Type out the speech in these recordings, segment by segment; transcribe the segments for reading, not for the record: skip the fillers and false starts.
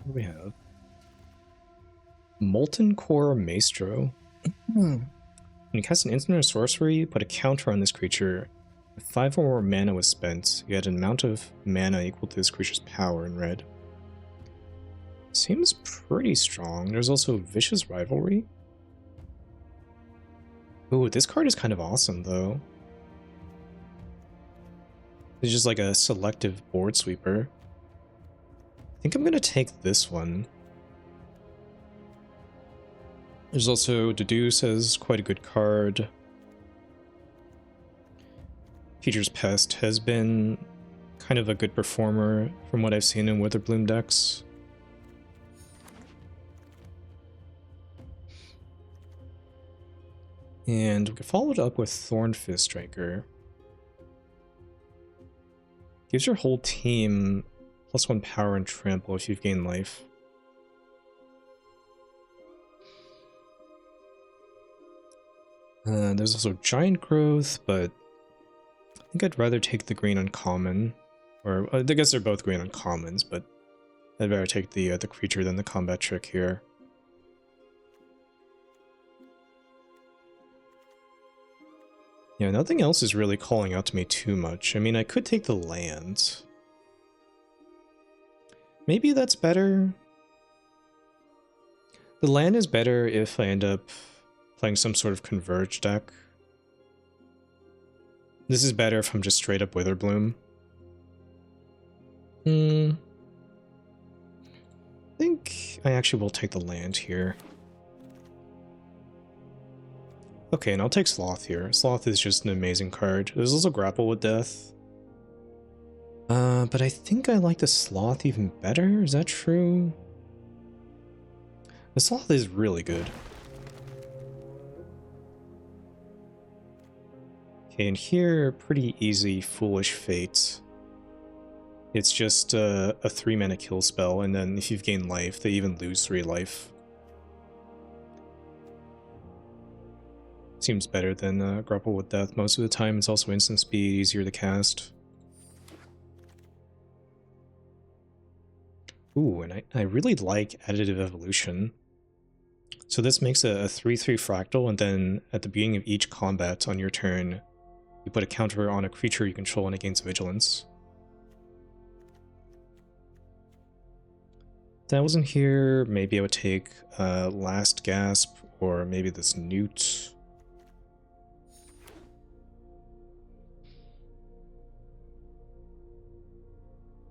What do we have? Molten Core Maestro. When you cast an instant or sorcery, put a counter on this creature. If 5 or more mana was spent, you had an amount of mana equal to this creature's power in red. Seems pretty strong. There's also Vicious Rivalry. Ooh, this card is kind of awesome, though. It's just like a selective board sweeper. I think I'm going to take this one. There's also Deduce as quite a good card. Teacher's Pest has been kind of a good performer from what I've seen in Witherbloom decks. And we can follow it up with Thorn Fist Striker. Gives your whole team +1 power and trample if you've gained life. There's also Giant Growth, but I think I'd rather take the green uncommon. Or I guess they're both green uncommons, but I'd rather take the creature than the combat trick here. Yeah, nothing else is really calling out to me too much. I mean, I could take the land. Maybe that's better. The land is better if I end up playing some sort of converge deck. This is better if I'm just straight up Witherbloom. I think I actually will take the land here. Okay, and I'll take Sloth here. Sloth is just an amazing card. There's also Grapple with Death. But I think I like the Sloth even better. Is that true? The Sloth is really good. Okay, and here, pretty easy Foolish Fate. It's just a 3-mana kill spell, and then if you've gained life, they even lose 3 life. Seems better than Grapple with Death most of the time. It's also instant speed, easier to cast. Ooh, and I really like Additive Evolution. So this makes a 3/3 fractal, and then at the beginning of each combat on your turn, you put a counter on a creature you control and it gains Vigilance. If that wasn't here, maybe I would take Last Gasp, or maybe this Newt.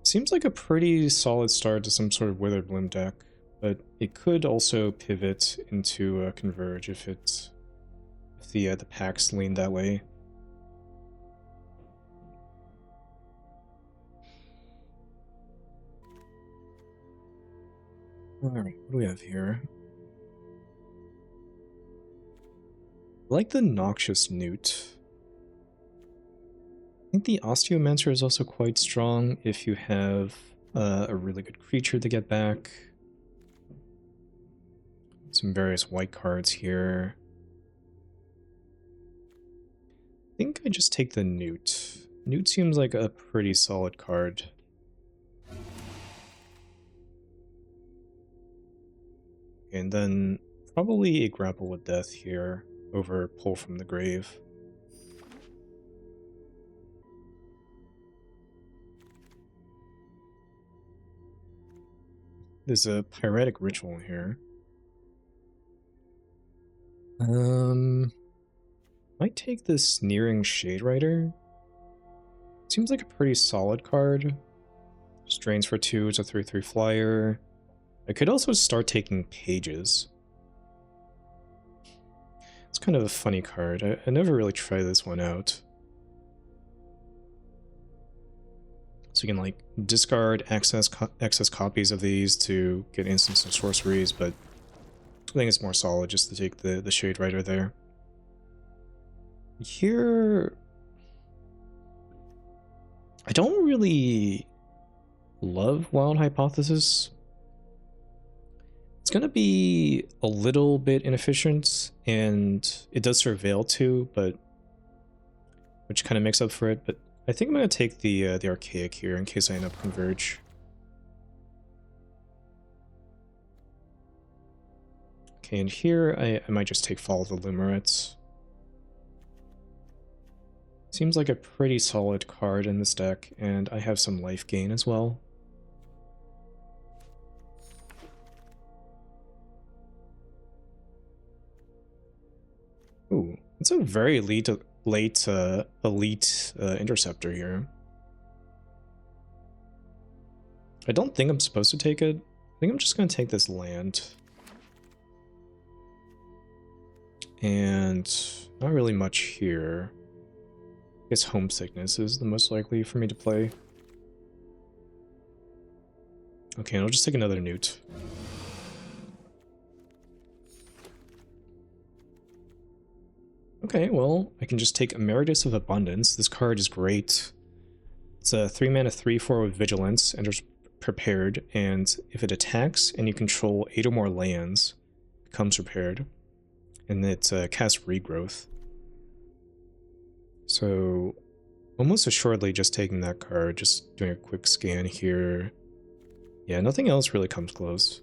Seems like a pretty solid start to some sort of Witherbloom deck, but it could also pivot into a Converge if the packs lean that way. Alright, what do we have here? I like the Noxious Newt. I think the Osteomancer is also quite strong if you have a really good creature to get back. Some various white cards here. I think I just take the Newt. Newt seems like a pretty solid card. And then probably a Grapple with Death here over Pull from the Grave. There's a Pyretic Ritual here. Might take this Sneering Shade Rider. Seems like a pretty solid card. Strains for 2, it's a 3/3 flyer. I could also start taking Pages. It's kind of a funny card. I never really tried this one out. So you can like discard excess copies of these to get instants and sorceries, but I think it's more solid just to take the Shade Rider there. Here, I don't really love Wild Hypothesis. It's going to be a little bit inefficient, and it does Surveil too, but which kind of makes up for it. But I think I'm going to take the Archaic here in case I end up Converge. Okay, and here I might just take Fall of the Limerits. Seems like a pretty solid card in this deck, and I have some life gain as well. Ooh, it's a very late elite interceptor here. I don't think I'm supposed to take it. I think I'm just going to take this land. And not really much here. I guess Homesickness is the most likely for me to play. Okay, I'll just take another Newt. Okay, well, I can just take Emeritus of Abundance. This card is great. It's a 3-mana 3/4 with Vigilance, enters prepared, and if it attacks and you control 8 or more lands, it becomes prepared. And it's cast Regrowth. So, almost assuredly just taking that card, just doing a quick scan here. Yeah, nothing else really comes close.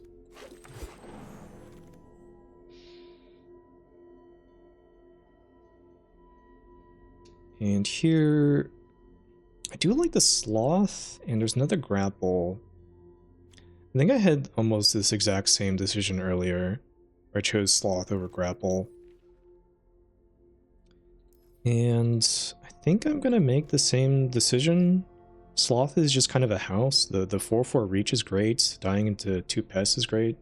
And here, I do like the Sloth, and there's another Grapple. I think I had almost this exact same decision earlier, where I chose Sloth over Grapple. And I think I'm gonna make the same decision. Sloth is just kind of a house. The 4/4 reach is great. Dying into 2 pests is great.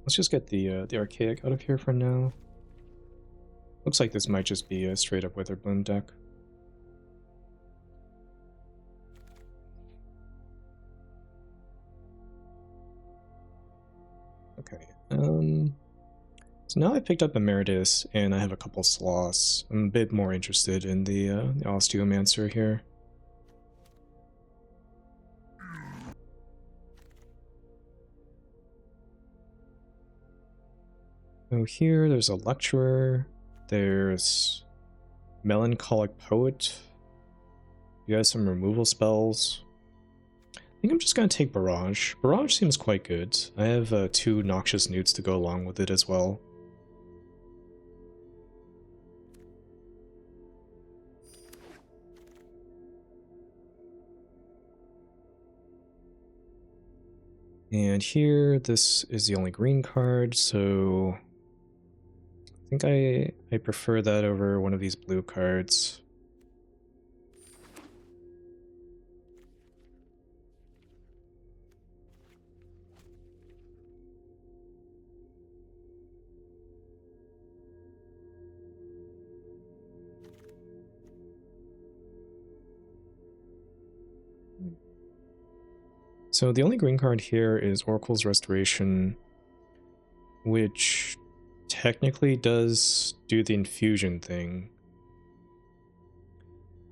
Let's just get the Archaic out of here for now. Looks like this might just be a straight up Witherbloom deck. Okay, so now I picked up Emeritus, and I have a couple Sloths. I'm a bit more interested in the Osteomancer here. So here, there's a Lecturer, there's Melancholic Poet, you have some removal spells. I think I'm just going to take Barrage. Barrage seems quite good. I have 2 Noxious Newts to go along with it as well. And here, this is the only green card, so I think I prefer that over one of these blue cards. So the only green card here is Oracle's Restoration, which technically does do the infusion thing.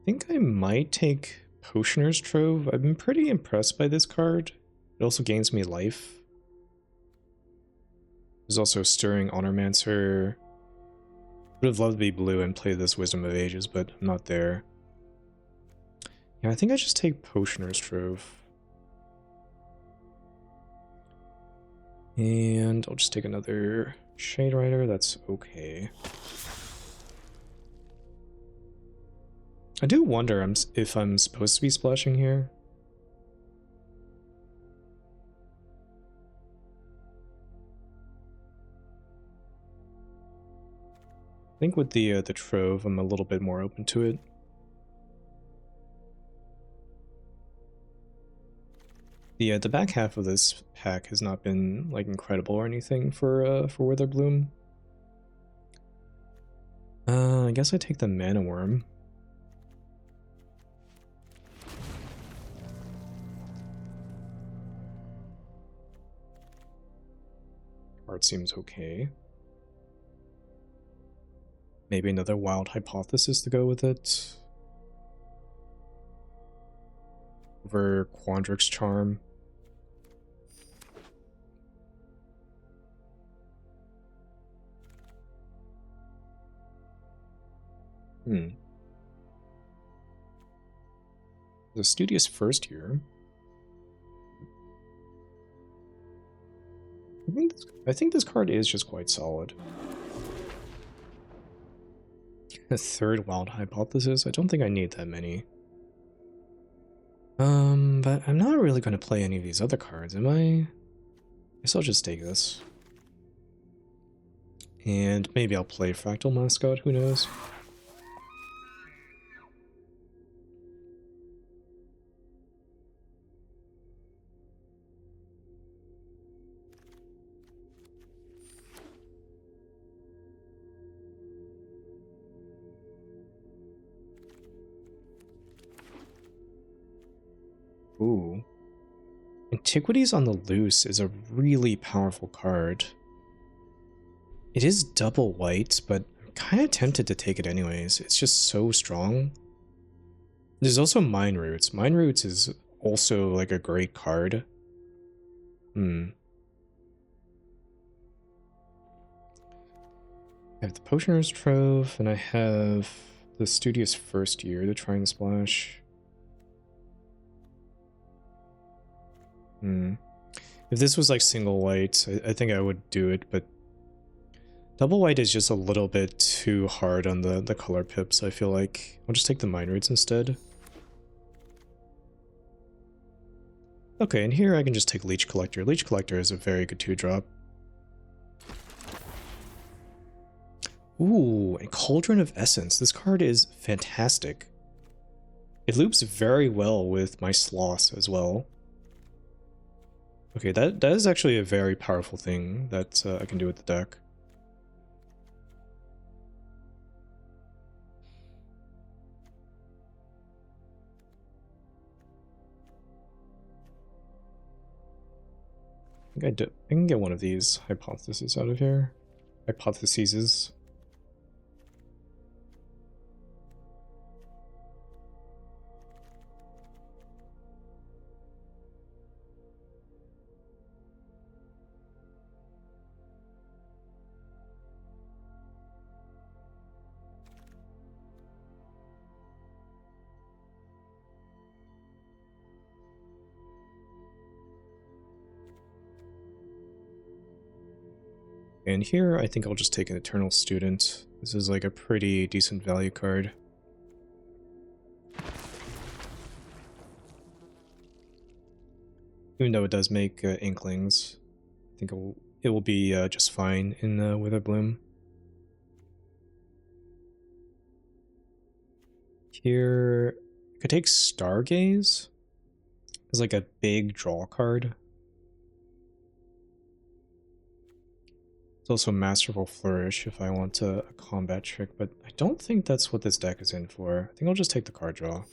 I think I might take Potioner's Trove. I've been pretty impressed by this card. It also gains me life. There's also Stirring Honormancer. Would have loved to be blue and play this Wisdom of Ages, but I'm not there. Yeah, I think I just take Potioner's Trove. And I'll just take another Shade Rider, that's okay. I do wonder if I'm supposed to be splashing here. I think with the Trove, I'm a little bit more open to it. The back half of this pack has not been like incredible or anything for Witherbloom. I guess I take the Mana Worm. Art seems okay. Maybe another Wild Hypothesis to go with it. Over Quandrix Charm. The Studious First here. I think this card is just quite solid. A third Wild Hypothesis? I don't think I need that many. But I'm not really going to play any of these other cards, am I? I guess I'll just take this. And maybe I'll play Fractal Mascot, who knows? Ooh. Antiquities on the Loose is a really powerful card. It is double white, but I'm kind of tempted to take it anyways. It's just so strong. There's also Mine Roots. Mine Roots is also like a great card. I have the Potioner's Trove, and I have the Studious First Year to try and splash. If this was like single white, I think I would do it, but double white is just a little bit too hard on the color pips, I feel like. I'll just take the Mine Roots instead. Okay, and here I can just take Leech Collector. Leech Collector is a very good 2-drop. Ooh, and Cauldron of Essence. This card is fantastic. It loops very well with my Sloth as well. Okay, that is actually a very powerful thing that I can do with the deck. I can get one of these hypotheses out of here. Hypotheses. And here, I think I'll just take an Eternal Student. This is like a pretty decent value card. Even though it does make Inklings, I think it will be just fine in Witherbloom. Here, I could take Stargaze. It's like a big draw card. It's also Masterful Flourish if I want a combat trick, but I don't think that's what this deck is in for. I think I'll just take the card draw.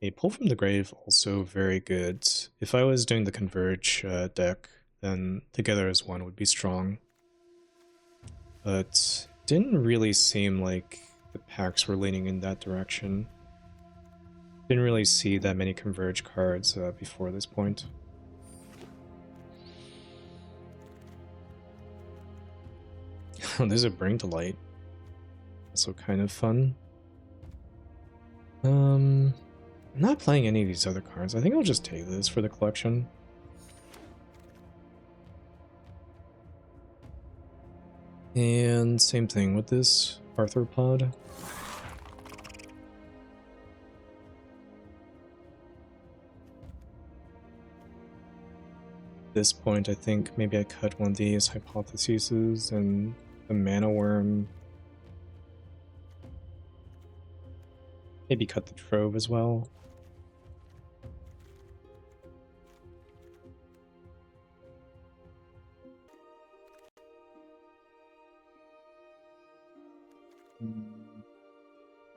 A Pull from the Grave, also very good. If I was doing the Converge deck, then Together as One would be strong. But it didn't really seem like the packs were leaning in that direction. Didn't really see that many Converge cards before this point. Oh, there's a Bring to Light. Also kind of fun. I'm not playing any of these other cards. I think I'll just take this for the collection. And same thing with this arthropod. At this point, I think maybe I cut one of these hypotheses and the Mana Worm. Maybe cut the Trove as well.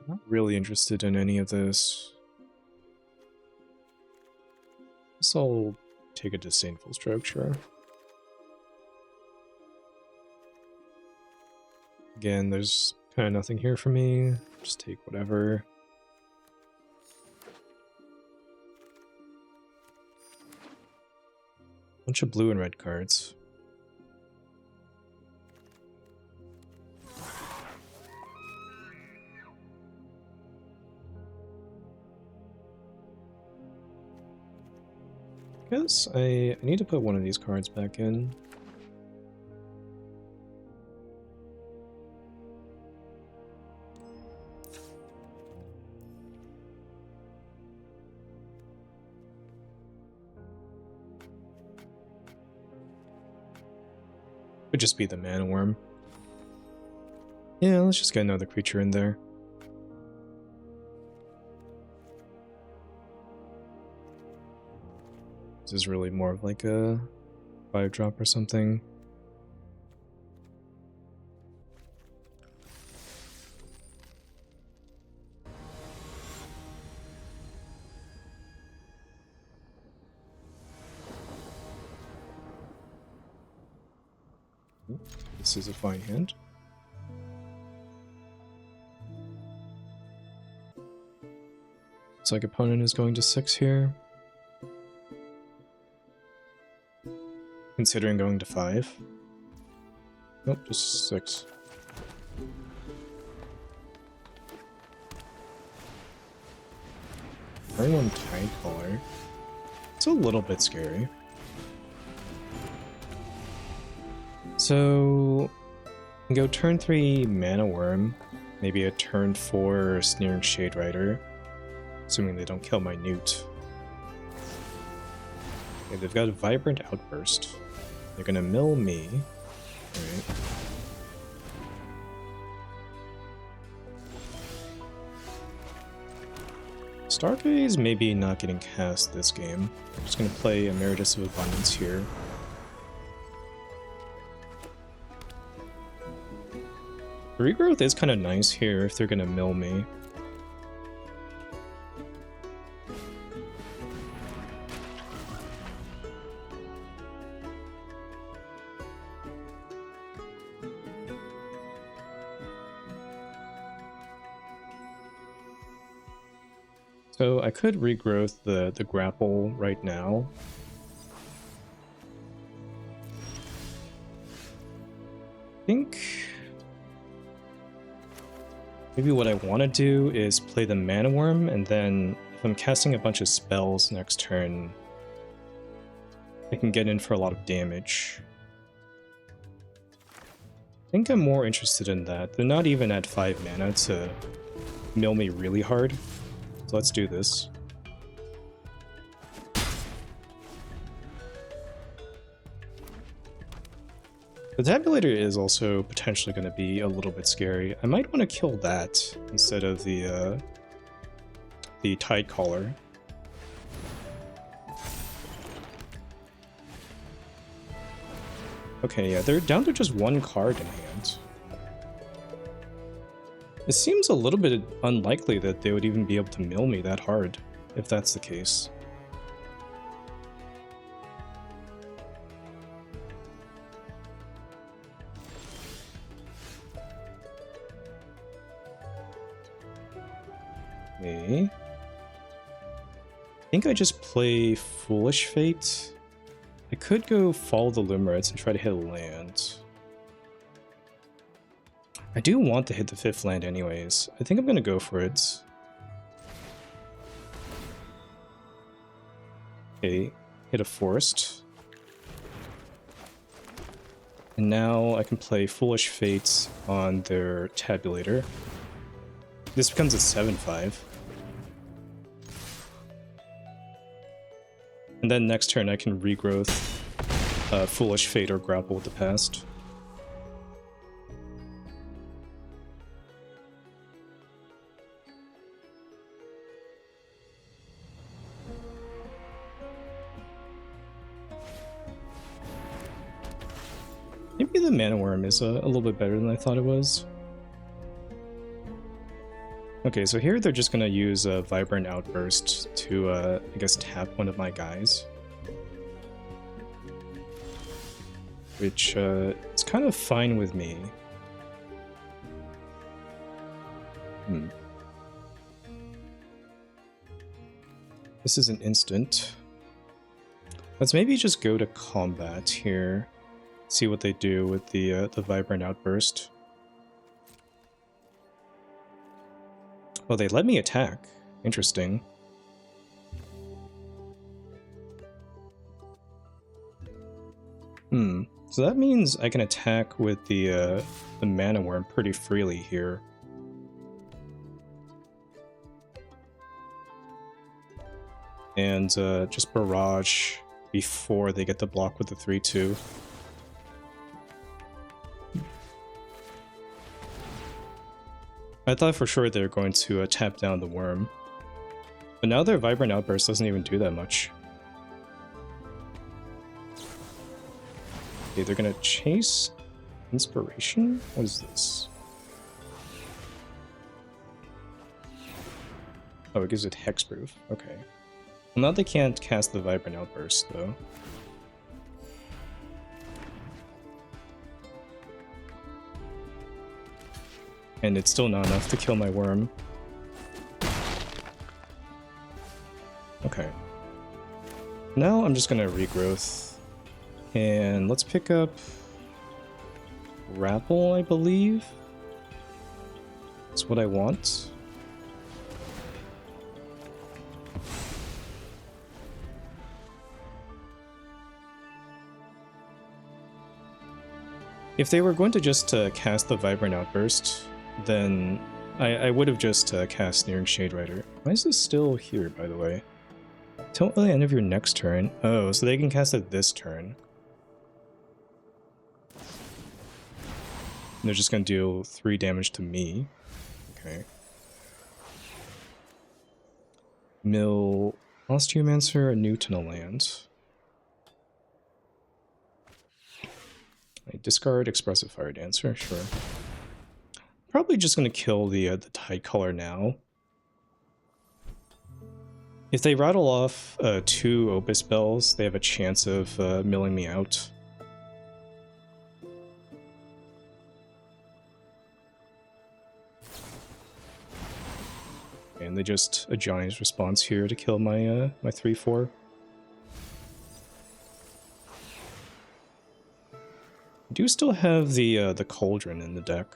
Not really interested in any of this. Guess I'll take a Disdainful Stroke, sure. Again, there's kind of nothing here for me. Just take whatever. Bunch of blue and red cards. guess I need to put one of these cards back in. Could just be the mana worm. Yeah, let's just get another creature in there. This is really more of like a 5-drop or something. This is a fine hand. Looks like opponent is going to 6 here. Considering going to 5. Nope, just 6. Turn 1 Tide Caller. It's a little bit scary. So, go turn 3 Mana Worm, maybe a turn 4 Sneering Shade Rider, assuming they don't kill my Newt. Okay, they've got a Vibrant Outburst. They're gonna mill me. Alright. Stargaze maybe not getting cast this game. I'm just gonna play Emeritus of Abundance here. Regrowth is kind of nice here if they're gonna mill me. So I could regrowth the grapple right now. I think maybe what I want to do is play the Mana Worm, and then if I'm casting a bunch of spells next turn, I can get in for a lot of damage. I think I'm more interested in that. They're not even at 5 mana to mill me really hard. So let's do this. The Tabulator is also potentially going to be a little bit scary. I might want to kill that instead of the Tide Caller. Okay, yeah, they're down to just 1 card in hand. It seems a little bit unlikely that they would even be able to mill me that hard, if that's the case. Okay. I think I just play Foolish Fate. I could go Follow the Limerence and try to hit a land. I do want to hit the 5th land anyways. I think I'm gonna go for it. Okay, hit a Forest. And now I can play Foolish Fates on their Tabulator. This becomes a 7/5. And then next turn I can regrowth Foolish Fate or Grapple with the Past. Maybe the Mana Worm is a little bit better than I thought it was. Okay, so here they're just going to use a Vibrant Outburst to, I guess, tap one of my guys. Which, it's kind of fine with me. This is an instant. Let's maybe just go to combat here. See what they do with the Vibrant Outburst. Oh, they let me attack. Interesting. So that means I can attack with the mana worm pretty freely here. And just barrage before they get the block with the 3/2. I thought for sure they were going to tap down the worm. But now their Vibrant Outburst doesn't even do that much. Okay, they're gonna chase Inspiration? What is this? Oh, it gives it Hexproof. Okay. Well, now they can't cast the Vibrant Outburst, though. And it's still not enough to kill my worm. Okay. Now I'm just gonna regrowth. And let's pick up Grapple, I believe. That's what I want. If they were going to just cast the Vibrant Outburst, then I would have just cast Sneering Shade Rider. Why is this still here, by the way? Till the end of your next turn. Oh, so they can cast it this turn. And they're just going to deal 3 damage to me. Okay. Mill Osteomancer, a Newton, a land. I discard Expressive Fire Dancer, sure. Probably just going to kill the Tide Caller now. If they rattle off 2 Opus spells, they have a chance of milling me out. And they just a Johnny's response here to kill my my 3/4. I do still have the Cauldron in the deck.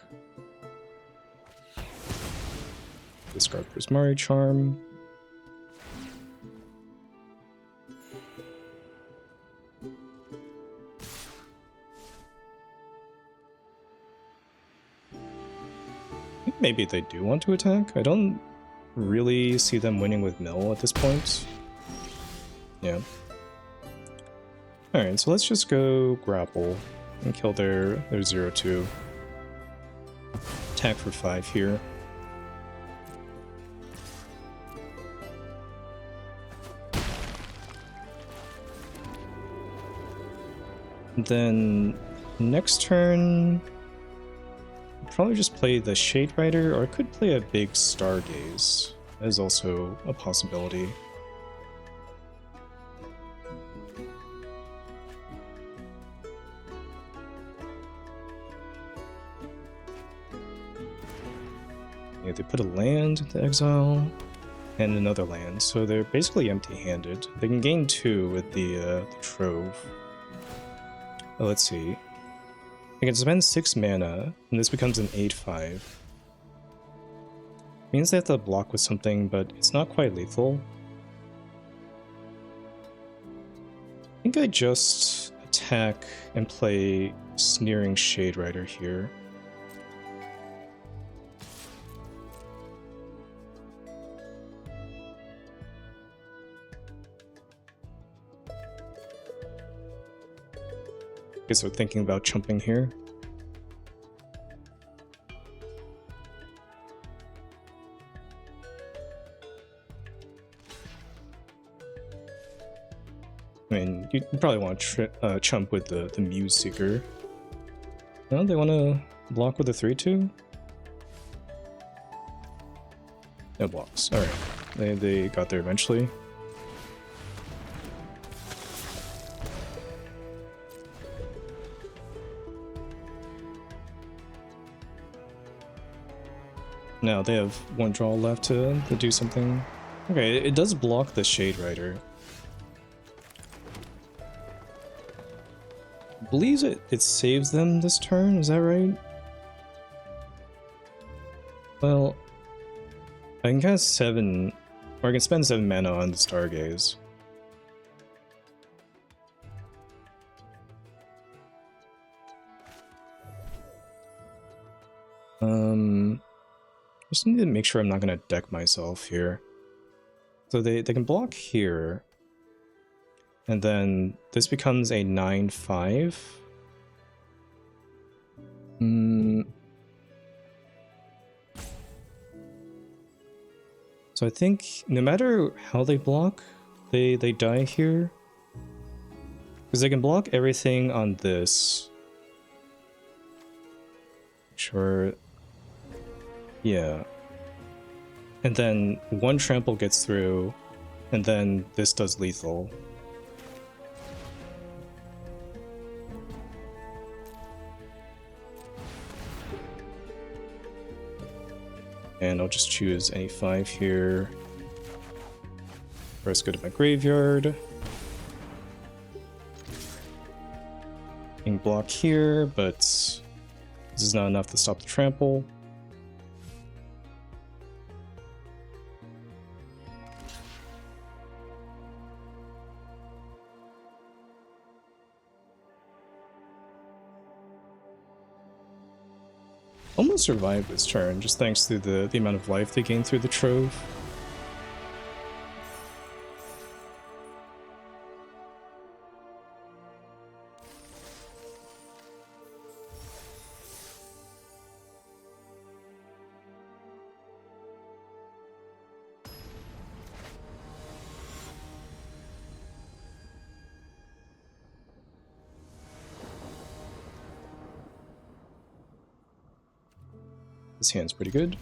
Discard Prismari Charm. I think maybe they do want to attack. I don't really see them winning with Mill at this point. Yeah. Alright, so let's just go Grapple and kill their 0/2. Attack for 5 here. Then next turn, I'll probably just play the Shade Rider, or I could play a big Stargaze. That is also a possibility. Yeah, they put a land into exile and another land, so they're basically empty-handed. They can gain 2 with the Trove. Oh, let's see. I can spend 6 mana, and this becomes an 8/5. Means they have to block with something, but it's not quite lethal. I think I just attack and play Sneering Shade Rider here. Okay, so thinking about chumping here. I mean, you probably want to chump with the Muse Seeker. No, they want to block with the 3/2? No blocks. Alright. They got there eventually. Now they have 1 draw left to do something. Okay, it does block the Shade Rider. Believes it saves them this turn, is that right? Well, I can cast 7, or I can spend 7 mana on the Stargaze. Just need to make sure I'm not going to deck myself here. So they can block here. And then this becomes a 9/5. So I think no matter how they block, they die here. Because they can block everything on this. Sure. Yeah. And then one trample gets through, and then this does lethal. And I'll just choose any 5 here. First go to my graveyard. Being block here, but this is not enough to stop the trample. Almost survived this turn, just thanks to the amount of life they gained through the Trove. This hand's pretty good.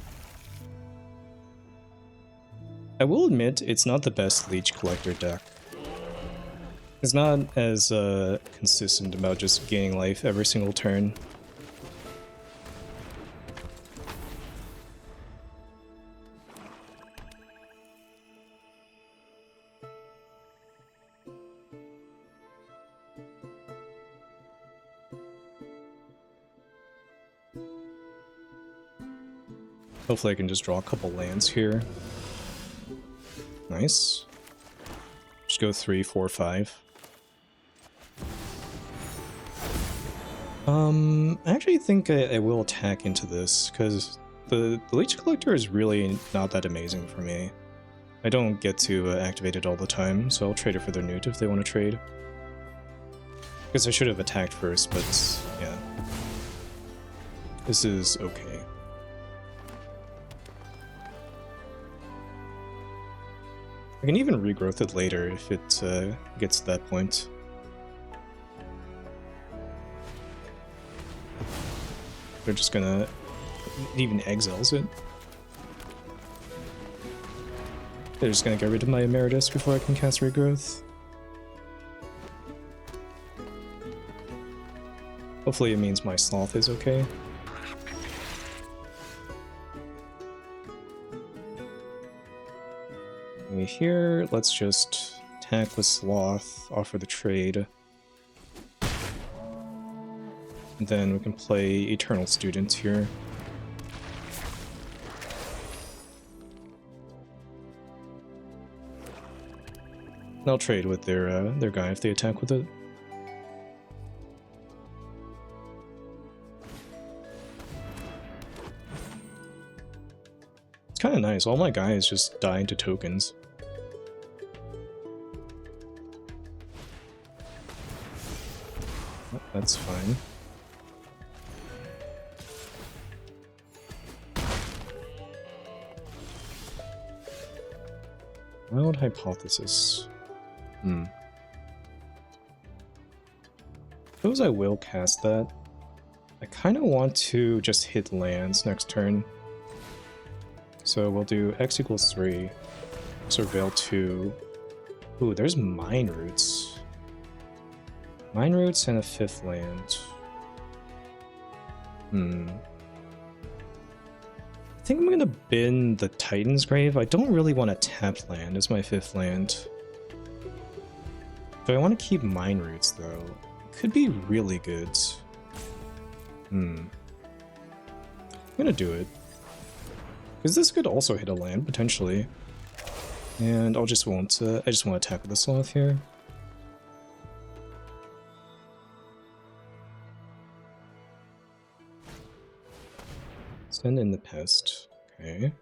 I will admit, it's not the best Leech Collector deck. It's not as consistent about just gaining life every single turn. Hopefully I can just draw a couple lands here. Nice. Just go 3, 4, 5. I actually think I will attack into this, because the Leech Collector is really not that amazing for me. I don't get to activate it all the time, so I'll trade it for their Newt if they want to trade. Because I should have attacked first, but yeah. This is okay. I can even regrowth it later if it gets to that point. They're just gonna... It even exiles it. They're just gonna get rid of my Emeritus before I can cast regrowth. Hopefully it means my Sloth is okay. Here, let's just attack with Sloth, offer the trade. And then we can play Eternal Student here. And I'll trade with their guy if they attack with it. It's kind of nice, all my guys just die into tokens. That's fine. Wild Hypothesis. Suppose I will cast that. I kind of want to just hit lands next turn. So we'll do X equals 3. Surveil 2. Ooh, there's Mine Roots. Mine Roots and a 5th land. I think I'm gonna bin the Titan's Grave. I don't really want to tap land as my 5th land. But I want to keep Mine Roots though. It could be really good. I'm gonna do it. Because this could also hit a land, potentially. And I just won't attack with the Sloth here. Send in the Pest. Okay.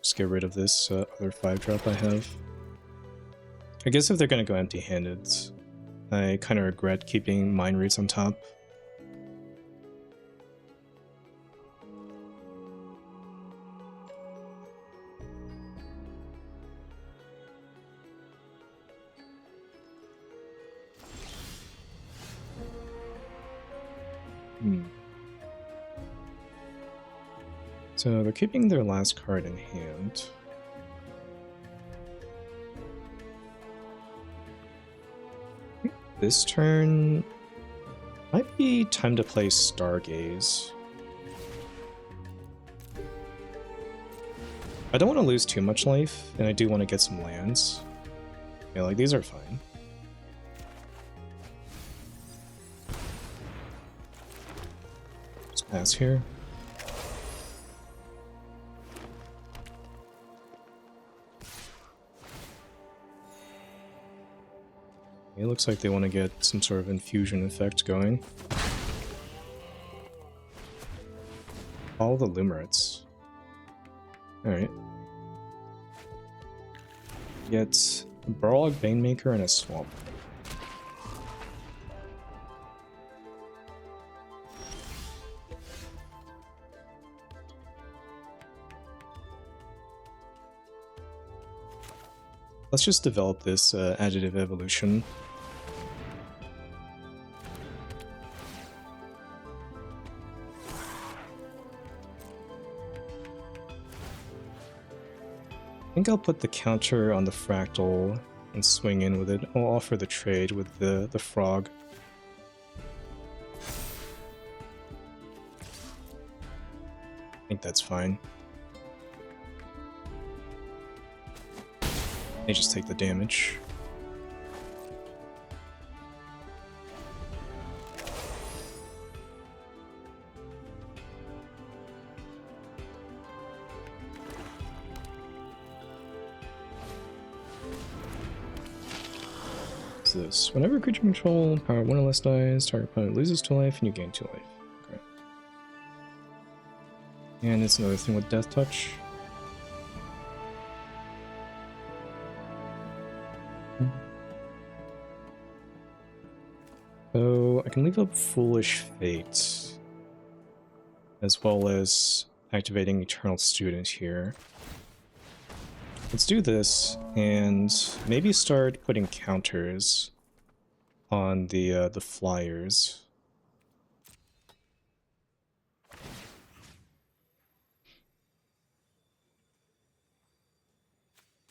Just get rid of this other 5-drop I have. I guess if they're gonna go empty-handed, I kind of regret keeping Mind Roots on top. So they're keeping their last card in hand. This turn might be time to play Stargaze. I don't want to lose too much life, and I do want to get some lands. Yeah, like these are fine. Just pass here. It looks like they want to get some sort of infusion effect going. All the Limerits. Alright. Get a Barlog Banemaker and a Swamp. Let's just develop this additive evolution. I think I'll put the counter on the Fractal and swing in with it. I'll offer the trade with the Frog. I think that's fine. They just take the damage. What's this? Whenever creature control power 1 or less dies, target opponent loses 2 life and you gain 2 life. Okay. And it's another thing with Death Touch. So I can leave up Foolish Fate, as well as activating Eternal Student here. Let's do this, and maybe start putting counters on the flyers.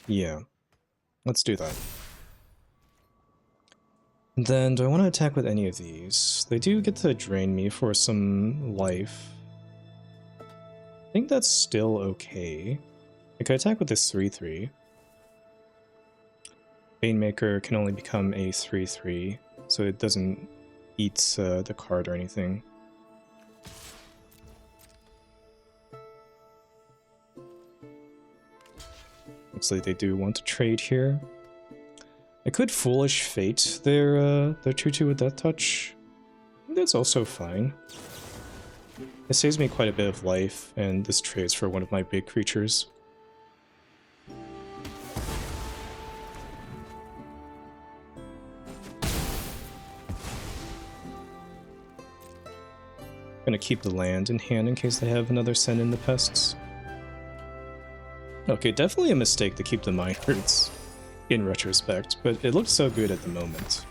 Yeah, let's do that. Then, do I want to attack with any of these? They do get to drain me for some life. I think that's still okay. I could attack with this 3/3. Banemaker can only become a 3/3, so it doesn't eat the card or anything. Looks like they do want to trade here. I could Foolish Fate their 2/2 with Death Touch. I think that's also fine. It saves me quite a bit of life, and this trades for one of my big creatures. Gonna keep the land in hand in case they have another Send in the Pests. Okay, definitely a mistake to keep the Mind Roots in retrospect, but it looks so good at the moment.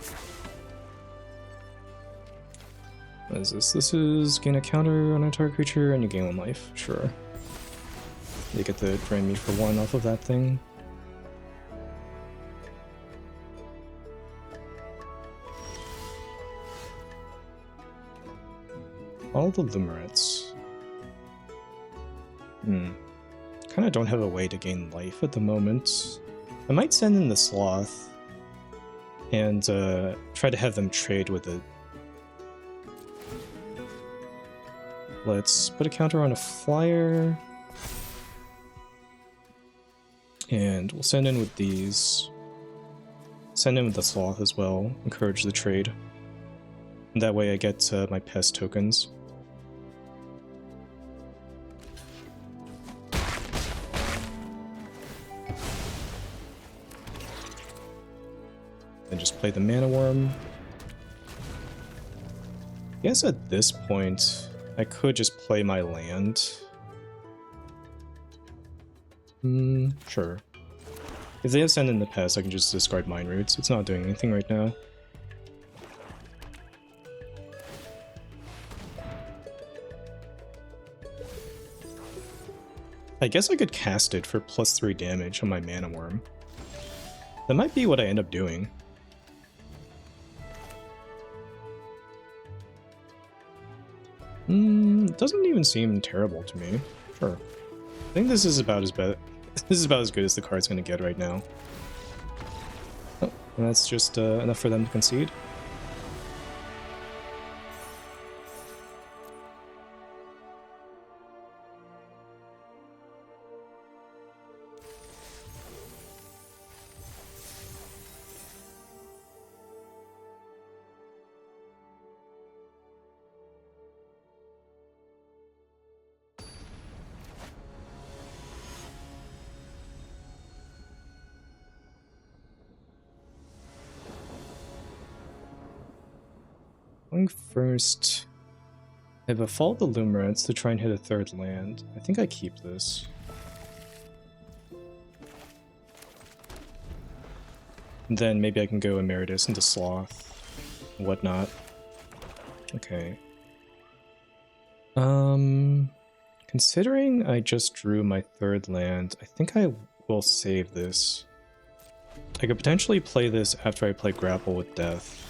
What is this? This is gain a counter on a target creature and you gain 1 life. Sure. You get to drain me for 1 off of that thing. All the Limerits. Kinda don't have a way to gain life at the moment. I might send in the Sloth and try to have them trade with it. Let's put a counter on a flyer. And we'll send in with these. Send in with the Sloth as well. Encourage the trade. And that way I get my pest tokens. can just play the Mana Worm. I guess at this point, I could just play my land. Sure. If they have Send in the past, I can just discard Mind Roots. It's not doing anything right now. I guess I could cast it for +3 damage on my Mana Worm. That might be what I end up doing. It doesn't even seem terrible to me. Sure. I think this is about as bad. This is about as good as the card's gonna get right now. Oh, and that's just enough for them to concede. Going first, I have a Fall of the Lumerets to try and hit a 3rd land. I think I keep this. And then maybe I can go Emeritus into Sloth and whatnot. Okay. Considering I just drew my 3rd land, I think I will save this. I could potentially play this after I play Grapple with Death.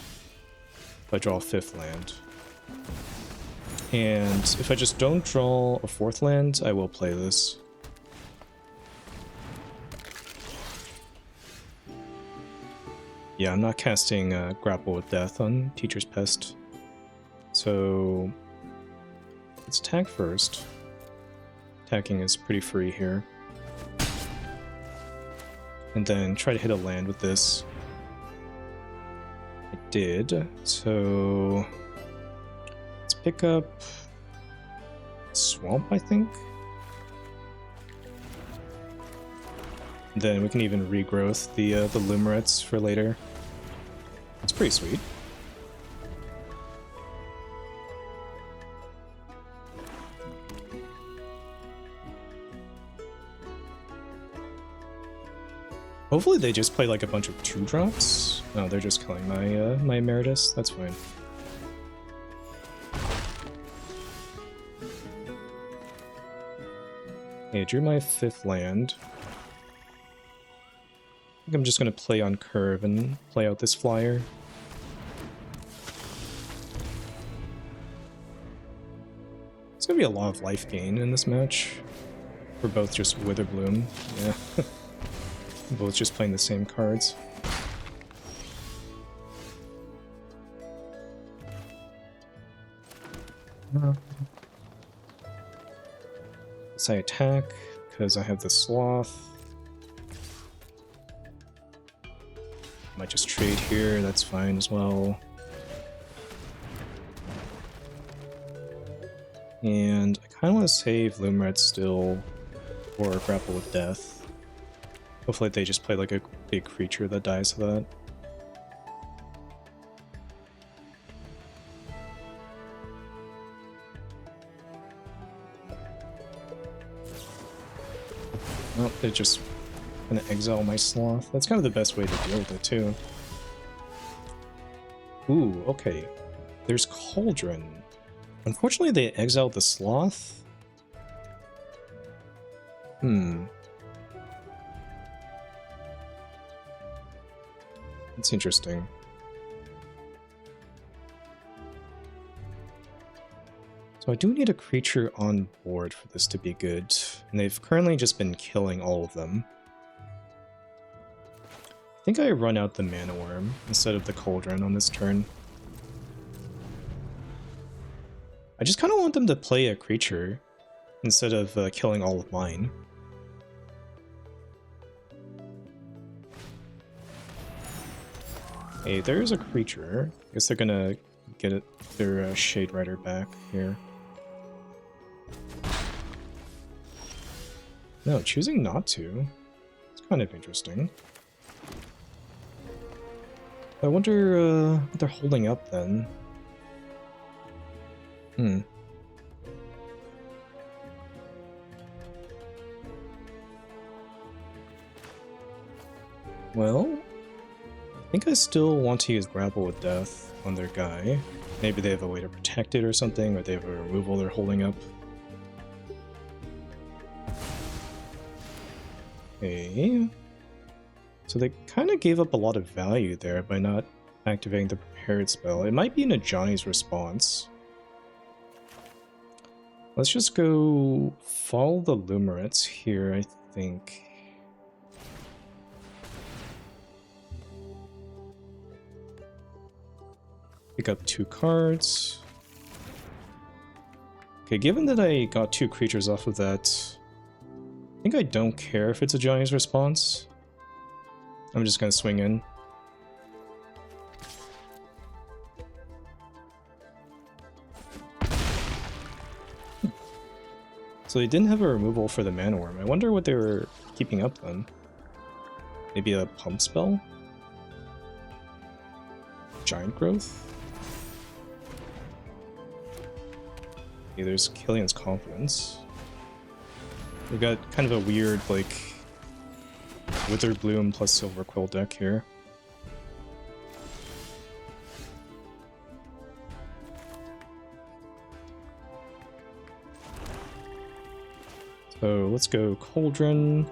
If I draw a 5th land. And if I just don't draw a 4th land, I will play this. Yeah, I'm not casting Grapple with Death on Teacher's Pest. So let's attack first. Attacking is pretty free here. And then try to hit a land with this. I did, so let's pick up Swamp, I think. Then we can even regrowth the Lumerets for later. It's pretty sweet. Hopefully they just play like a bunch of 2-drops. No, they're just killing my my Emeritus. That's fine. Okay, I drew my 5th land. I think I'm just gonna play on curve and play out this flyer. It's gonna be a lot of life gain in this match. We're both just Witherbloom. Yeah. Both just playing the same cards. So I attack because I have the Sloth. Might just trade here, that's fine as well. And I kind of want to save Lumerets still for Grapple with Death. Hopefully they just play like a big creature that dies to that. Oh, they're just gonna exile my Sloth. That's kind of the best way to deal with it too. Ooh, okay. There's Cauldron. Unfortunately they exiled the Sloth. That's interesting. So I do need a creature on board for this to be good, and they've currently just been killing all of them. I think I run out the Mana Worm instead of the Cauldron on this turn. I just kind of want them to play a creature instead of killing all of mine. Hey, there's a creature. I guess they're gonna get their Shade Rider back here. No, choosing not to. It's kind of interesting. I wonder what they're holding up then. Well, I think I still want to use Grapple with Death on their guy. Maybe they have a way to protect it or something, or they have a removal they're holding up. Okay. So they kind of gave up a lot of value there by not activating the prepared spell. It might be in a Johnny's response. Let's just go follow the Lumerets here, I think. Pick up 2 cards. Okay, given that I got 2 creatures off of that, I think I don't care if it's a Johnny's response. I'm just gonna swing in. So they didn't have a removal for the Mana Worm. I wonder what they were keeping up then. Maybe a pump spell? Giant Growth? Okay, there's Killian's Confidence. We've got kind of a weird, like, Withered Bloom plus Silver Quill deck here. So let's go Cauldron.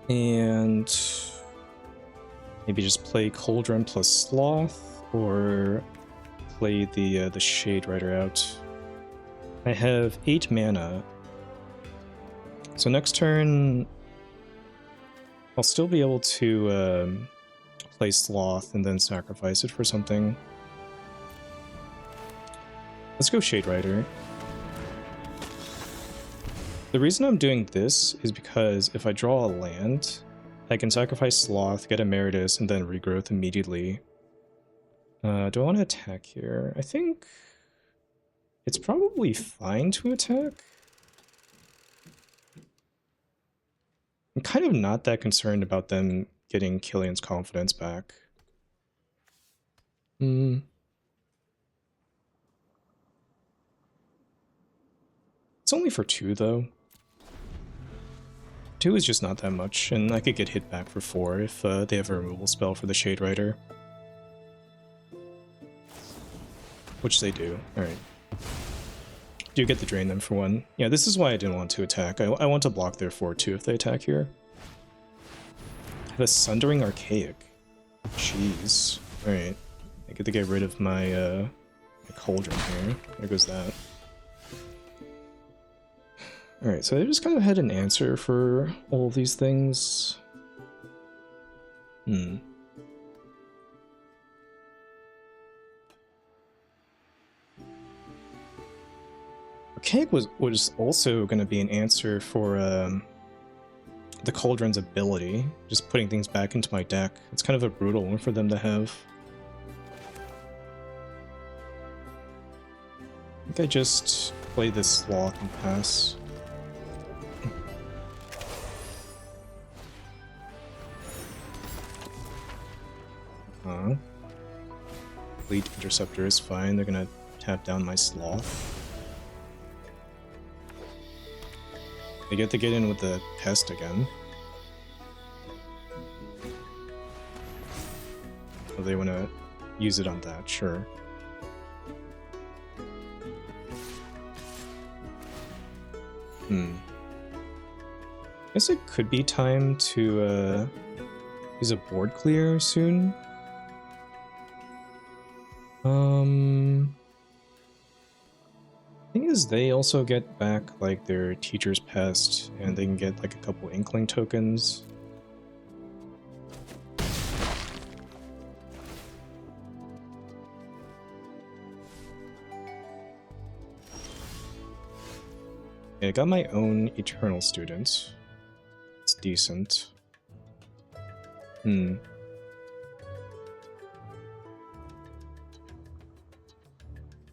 And maybe just play Cauldron plus Sloth, or play the Shade Rider out. I have 8 mana. So next turn, I'll still be able to play Sloth and then sacrifice it for something. Let's go Shade Rider. The reason I'm doing this is because if I draw a land, I can sacrifice Sloth, get Emeritus, and then regrowth immediately. Do I want to attack here? I think it's probably fine to attack. I'm kind of not that concerned about them getting Killian's Confidence back. It's only for 2, though. 2 is just not that much, and I could get hit back for 4 if they have a removal spell for the Shade Rider. Which they do. Alright. Do get to drain them for 1. Yeah, this is why I didn't want to attack. I want to block their 4-2 if they attack here. I have a Sundering Archaic. Jeez. Alright. I get to get rid of my, my Cauldron here. There goes that. Alright, so I just kind of had an answer for all of these things. Archaic was also going to be an answer for the Cauldron's ability, just putting things back into my deck. It's kind of a brutal one for them to have. I think I just play this Sloth and pass. Fleet Interceptor is fine, they're gonna tap down my Sloth. They get to get in with the Pest again. Oh, they wanna use it on that, sure. Guess it could be time to use a board clear soon. Thing is, they also get back like their Teacher's Pest, and they can get like a couple Inkling tokens. Yeah, I got my own Eternal Student. It's decent.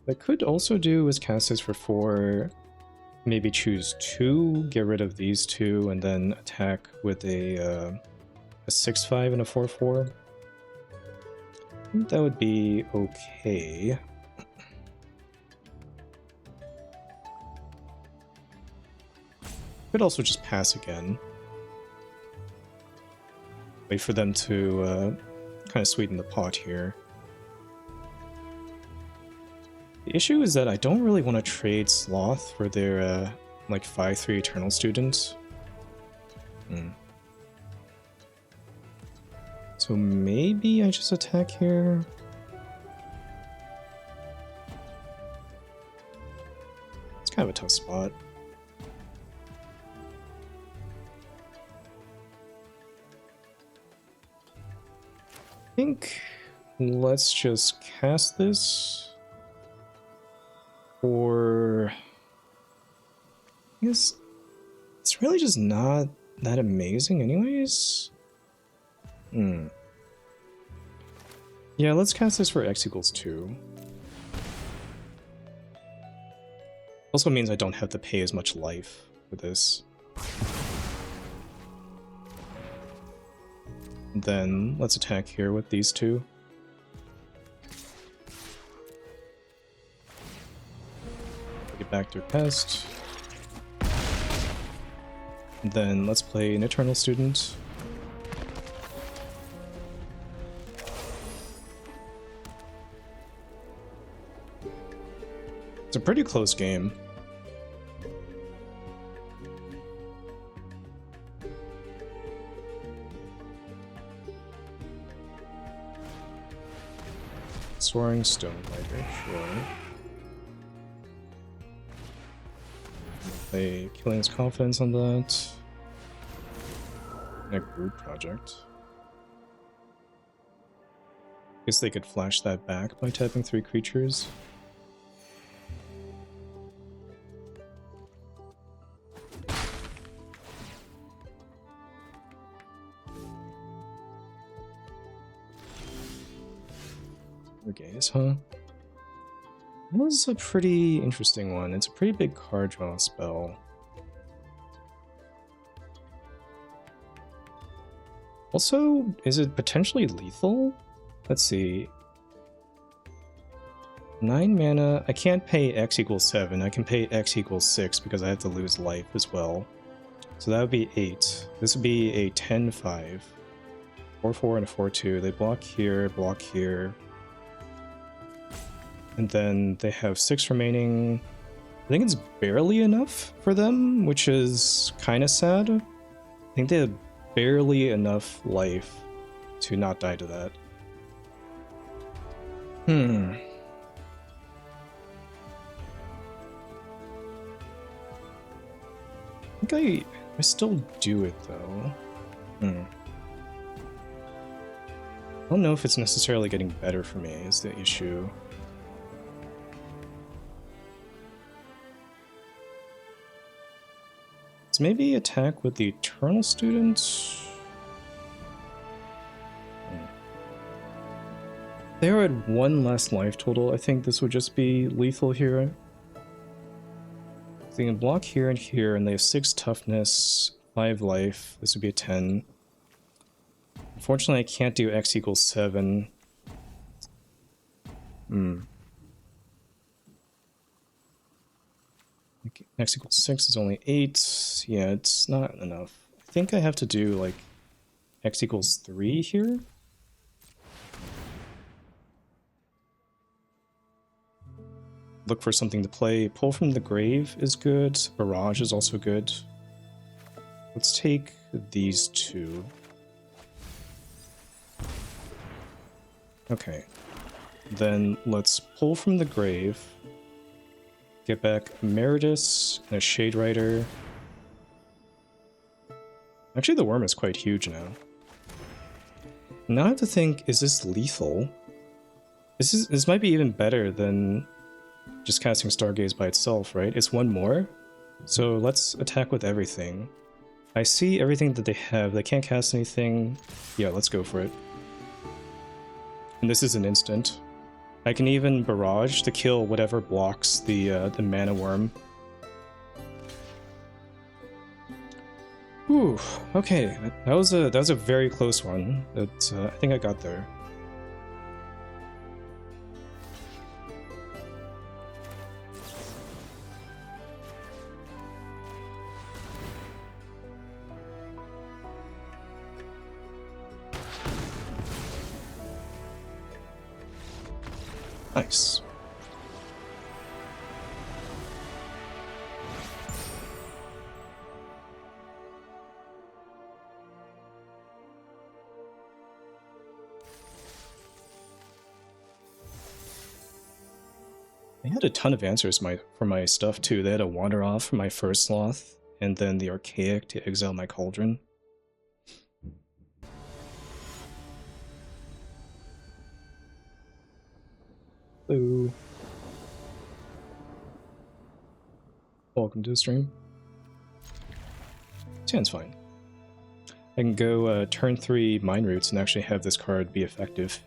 What I could also do is cast this for 4 maybe choose 2, get rid of these 2, and then attack with a 6/5 and a 4/4. I think that would be okay. Could also just pass again. Wait for them to kind of sweeten the pot here. The issue is that I don't really want to trade Sloth for their like 5/3 Eternal students. So maybe I just attack here. It's kind of a tough spot. I think let's just cast this. Or I guess it's really just not that amazing anyways. Yeah, let's cast this for x=2. Also means I don't have to pay as much life for this. Then let's attack here with these 2. Get back to pest. Then let's play an Eternal Student. It's a pretty close game. Soaring Stone Rider, sure. Play Killing's Confidence on that. And a group project. Guess they could flash that back by tapping 3 creatures. Gaze, huh? That was a pretty interesting one. It's a pretty big card draw spell. Also, is it potentially lethal? Let's see. 9 mana. I can't pay x=7. I can pay x=6 because I have to lose life as well. So that would be 8. This would be a 10/5. 4/4 and a 4/2. They block here, block here. And then they have 6 remaining. I think it's barely enough for them, which is kind of sad. I think they have barely enough life to not die to that. I think I still do it though. I don't know if it's necessarily getting better for me is the issue. Maybe attack with the Eternal Students. They are at 1 less life total. I think this would just be lethal here. They can block here and here, and they have 6 toughness, 5 life. This would be a 10. Unfortunately, I can't do x=7. X=6 is only 8. Yeah, it's not enough. I think I have to do like x=3 here. Look for something to play. Pull from the Grave is good. Barrage is also good. Let's take these 2. Okay. Then let's pull from the Grave. Get back Meridus and a Shade Rider. Actually, the worm is quite huge now. Now I have to think, is this lethal? This might be even better than just casting Stargaze by itself, right? It's 1 more. So let's attack with everything. I see everything that they have. They can't cast anything. Yeah, let's go for it. And this is an instant. I can even Barrage to kill whatever blocks the mana worm. Whew, okay, that was a very close one. But I think I got there. Nice. I had a ton of answers for my stuff too. They had a wander off for my first Sloth, and then the Archaic to exile my Cauldron. Hello. Welcome to the stream. Sounds fine. I can go turn 3 Mind Roots and actually have this card be effective.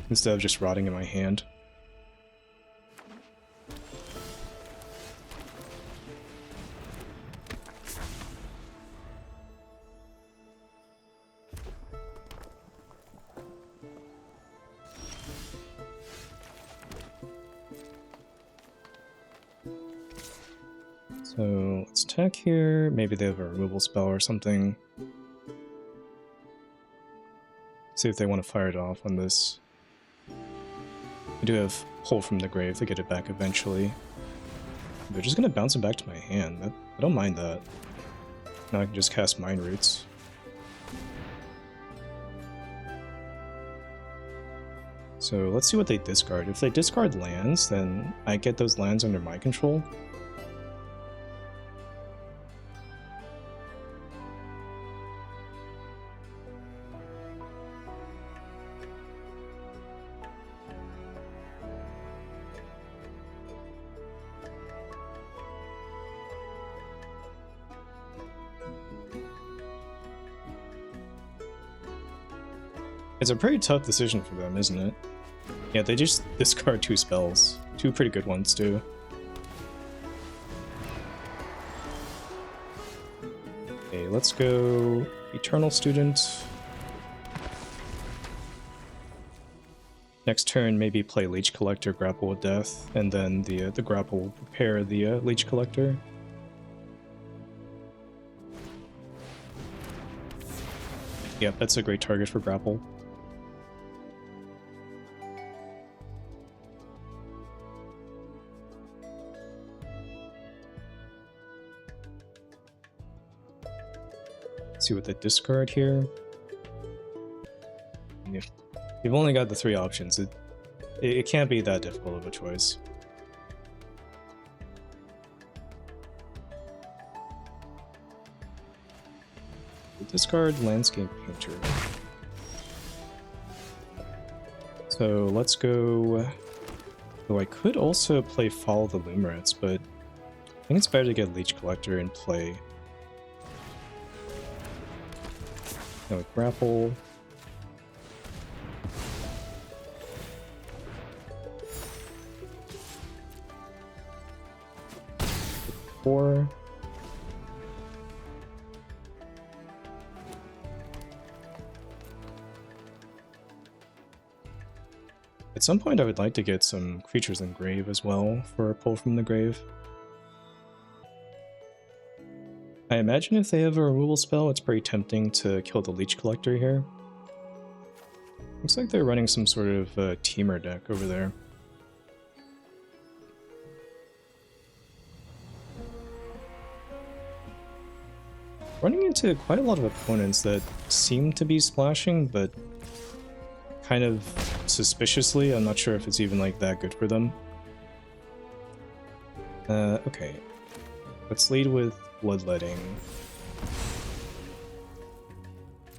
Instead of just rotting in my hand. So let's attack here. Maybe they have a removal spell or something. See if they want to fire it off on this. I do have Pull from the Grave to get it back eventually. They're just going to bounce it back to my hand. I don't mind that. Now I can just cast Mind Roots. So let's see what they discard. If they discard lands, then I get those lands under my control. It's a pretty tough decision for them, isn't it? Yeah, they just discard 2 spells. 2 pretty good ones, too. Okay, let's go Eternal Student. Next turn, maybe play Leech Collector, Grapple with Death, and then the Grapple will prepare the Leech Collector. Yep, that's a great target for Grapple. See what they discard here. You've only got the 3 options. It can't be that difficult of a choice. Discard Landscape Painter. So let's go. Though I could also play Follow the Lumerets, but I think it's better to get Leech Collector in play. No, Grapple. Four. At some point I would like to get some creatures in grave as well for a pull from the grave. I imagine if they have a removal spell, it's pretty tempting to kill the Leech Collector here. Looks like they're running some sort of teamer deck over there. Running into quite a lot of opponents that seem to be splashing, but kind of suspiciously. I'm not sure if it's even like that good for them. Okay. Let's lead with Bloodletting.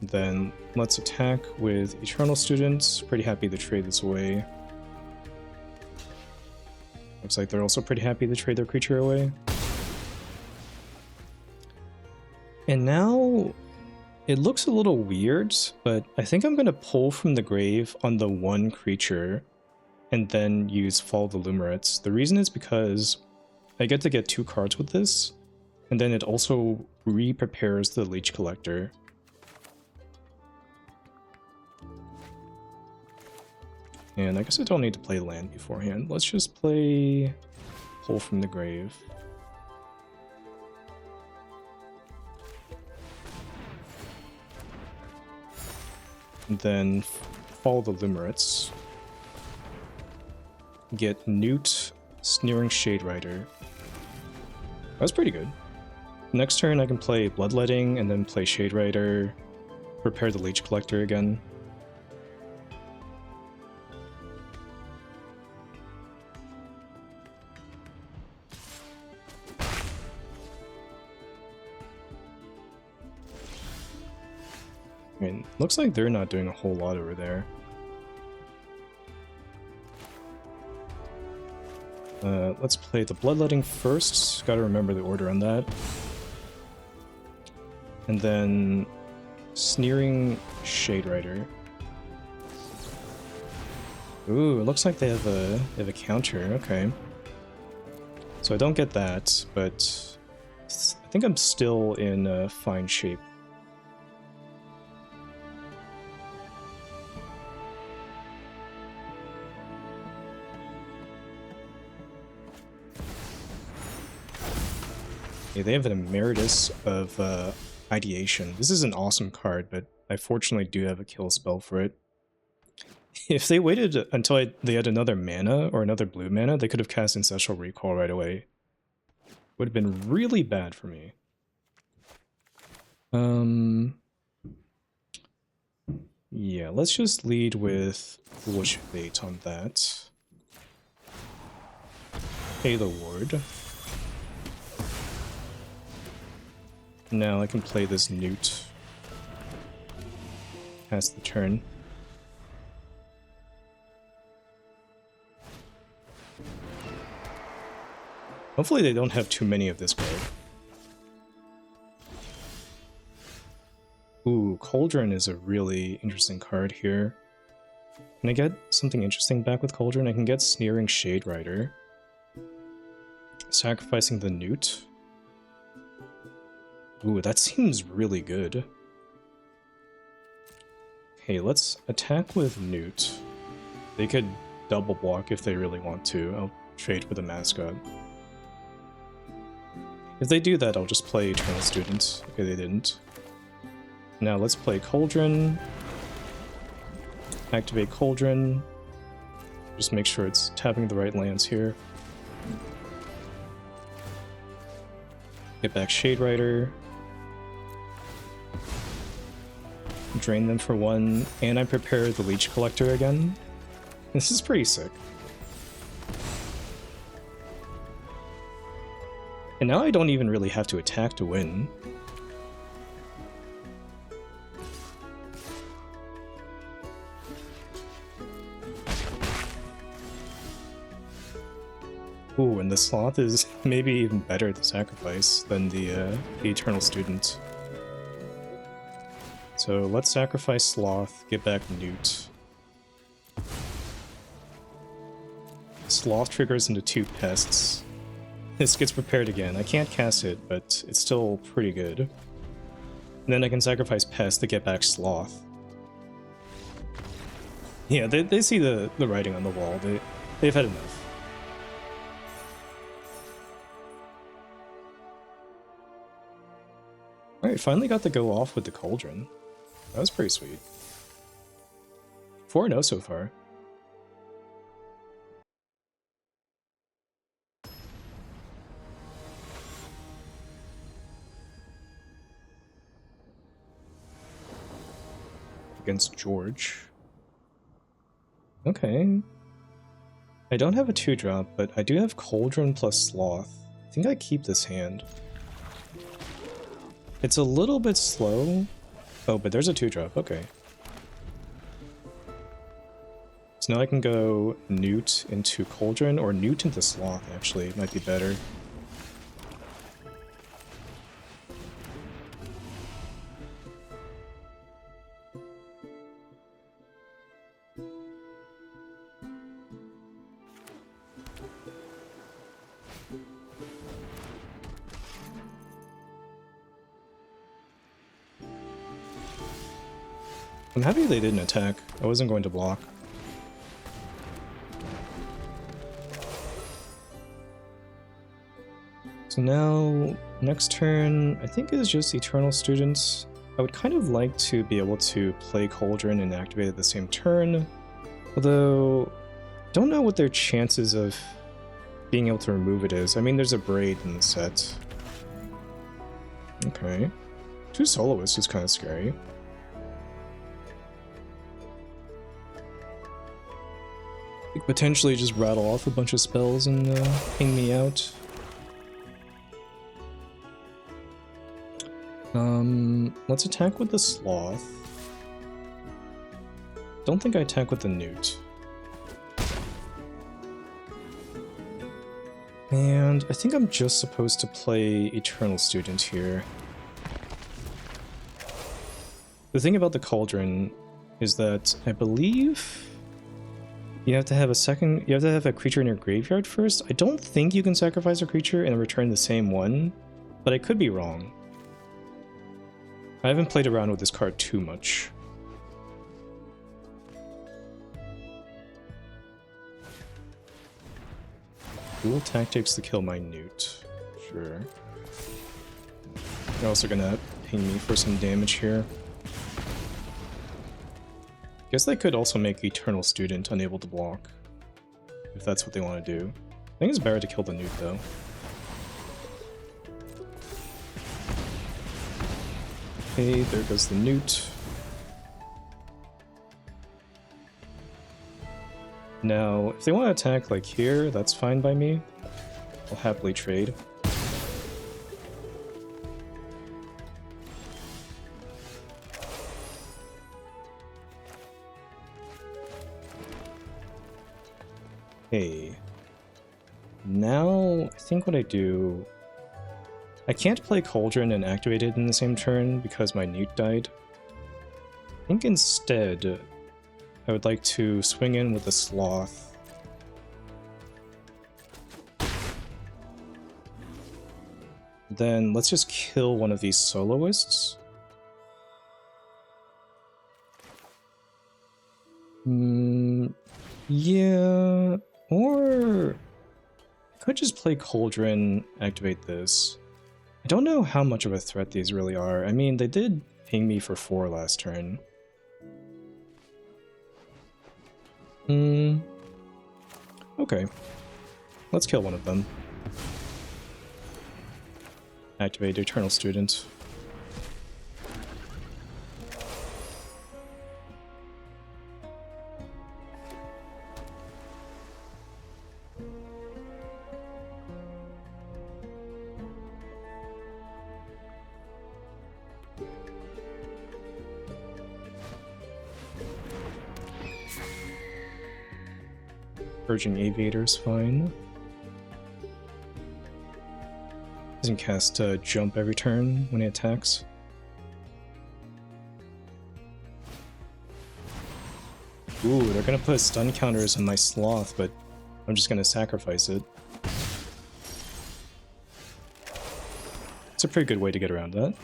Then let's attack with Eternal Students. Pretty happy to trade this away. Looks like they're also pretty happy to trade their creature away. And now it looks a little weird, but I think I'm going to pull from the grave on the 1 creature and then use Follow the Lumerets. The reason is because I get to get 2 cards with this, And then it also re-prepares the Leech Collector. And I guess I don't need to play land beforehand. Let's just play Pull from the Grave. And then follow the Limerits. Get Newt, Sneering Shade Rider. That's pretty good. Next turn I can play Bloodletting and then play Shade Rider, prepare the Leech Collector again. I mean, looks like they're not doing a whole lot over there. Let's play the Bloodletting first. Gotta remember the order on that. And then Sneering Shade Rider. Ooh, it looks like they have a counter. Okay. So I don't get that, but I think I'm still in fine shape. Yeah, they have an Emeritus of Ideation. This is an awesome card, but I fortunately do have a kill spell for it. If they waited until they had another mana or another blue mana, they could have cast Ancestral Recall right away. Would have been really bad for me. Yeah, let's just lead with Foolish Fate on that. Pay the ward. Now I can play this Newt. Pass the turn. Hopefully they don't have too many of this card. Ooh, Cauldron is a really interesting card here. Can I get something interesting back with Cauldron? I can get Sneering Shade Rider. Sacrificing the Newt. Ooh, that seems really good. Okay, let's attack with Newt. They could double block if they really want to. I'll trade for the mascot. If they do that, I'll just play Eternal Student. Okay, they didn't. Now let's play Cauldron. Activate Cauldron. Just make sure it's tapping the right lands here. Get back Shade Rider. Drain them for 1, and I prepare the Leech Collector again. This is pretty sick. And now I don't even really have to attack to win. Ooh, and the Sloth is maybe even better at the sacrifice than the Eternal Student. So let's sacrifice Sloth, get back Newt. Sloth triggers into 2 pests. This gets prepared again. I can't cast it, but it's still pretty good. And then I can sacrifice Pest to get back Sloth. Yeah, they see the writing on the wall. They've had enough. Alright, finally got to go off with the Cauldron. That was pretty sweet. 4-0 so far. Against George. Okay. I don't have a 2-drop, but I do have Cauldron plus Sloth. I think I keep this hand. It's a little bit slow. Oh, but there's a 2-drop, okay. So now I can go Newt into Cauldron, or Newt into Sloth, actually. It might be better. I'm happy they didn't attack. I wasn't going to block. So now, next turn, I think is just Eternal Students. I would kind of like to be able to play Cauldron and activate at the same turn, although don't know what their chances of being able to remove it is. I mean, there's a Braid in the set. Okay. 2 Soloists is kind of scary. I could potentially just rattle off a bunch of spells and ping me out. Let's attack with the Sloth. Don't think I attack with the Newt. And I think I'm just supposed to play Eternal Student here. The thing about the Cauldron is that I believe you have to have a creature in your graveyard first. I don't think you can sacrifice a creature and return the same one, but I could be wrong. I haven't played around with this card too much. Dual tactics to kill my Newt. Sure. They're also gonna ping me for some damage here. Guess they could also make Eternal Student unable to block, if that's what they want to do. I think it's better to kill the Newt though. Okay, there goes the Newt. Now, if they want to attack like here, that's fine by me. I'll happily trade. Okay. Now, I think what I do... I can't play Cauldron and activate it in the same turn because my Newt died. I think instead, I would like to swing in with the Sloth. Then let's just kill one of these Soloists. Yeah, or I could just play Cauldron, activate this. I don't know how much of a threat these really are. I mean, they did ping me for 4 last turn. Okay. Let's kill one of them. Activate Eternal Student. Purging Aviator's fine. Doesn't cast Jump every turn when he attacks. Ooh, they're gonna put stun counters on my Sloth, but I'm just gonna sacrifice it. It's a pretty good way to get around that.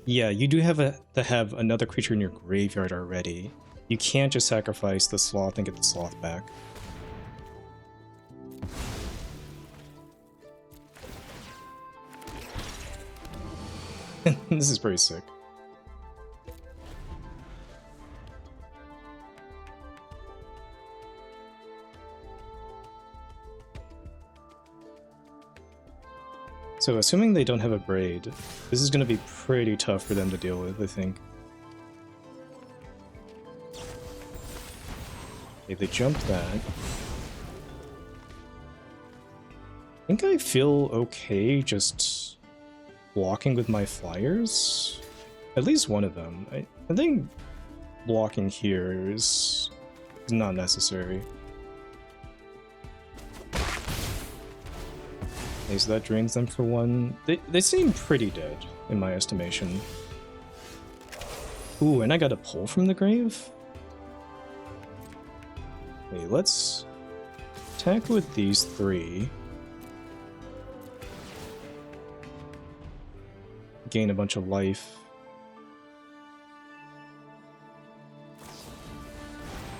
Yeah, you do have to have another creature in your graveyard already. You can't just sacrifice the Sloth and get the Sloth back. This is pretty sick. So assuming they don't have a Braid, this is going to be pretty tough for them to deal with, I think. Okay, they jumped that. I think I feel okay just blocking with my flyers. At least one of them. I think blocking here is not necessary. Okay, so that drains them for 1. They seem pretty dead, in my estimation. Ooh, and I got a pull from the grave? Okay, let's attack with these 3. gain a bunch of life.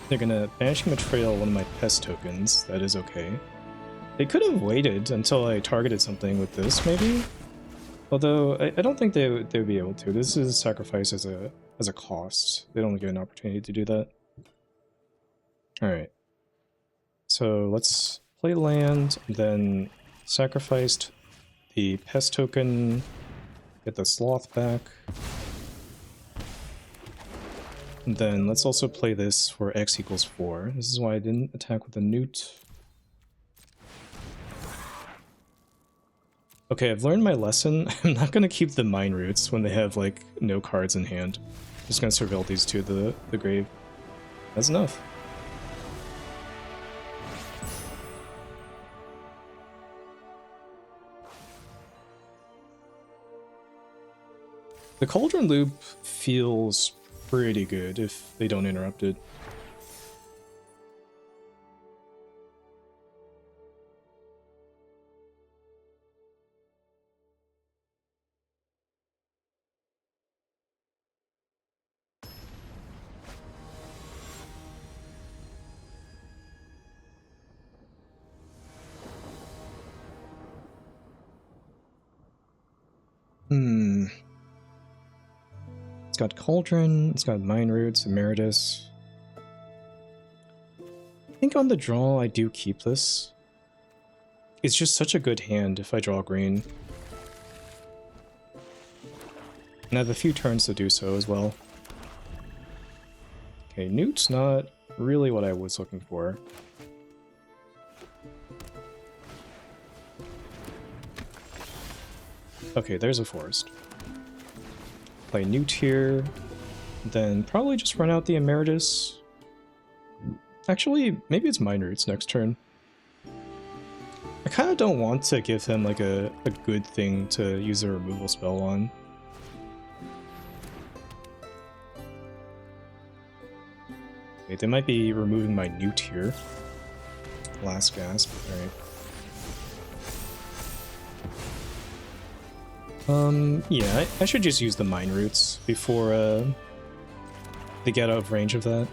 They're gonna Banishing Betrayal one of my pest tokens. That is okay. They could have waited until I targeted something with this, maybe? Although, I don't think they would be able to. This is sacrifice as a cost. They don't get an opportunity to do that. Alright. So let's play land, and then sacrificed the pest token, get the Sloth back. And then let's also play this for x equals 4. This is why I didn't attack with the newt. Okay, I've learned my lesson. I'm not going to keep the mine roots when they have, like, no cards in hand. I'm just going to surveil these to the grave. That's enough. The Cauldron loop feels pretty good if they don't interrupt it. It's got Cauldron, it's got Mine Roots, Emeritus. I think on the draw I do keep this. It's just such a good hand if I draw green. And I have a few turns to do so as well. Okay, Newt's not really what I was looking for. Okay, there's a forest. Play Newt here, then probably just run out the Emeritus. Actually, maybe it's Mine Roots next turn. I kind of don't want to give him like a good thing to use a removal spell on. Okay, they might be removing my Newt here. Last gasp, alright. Yeah, I should just use the Mine Roots before they get out of range of that.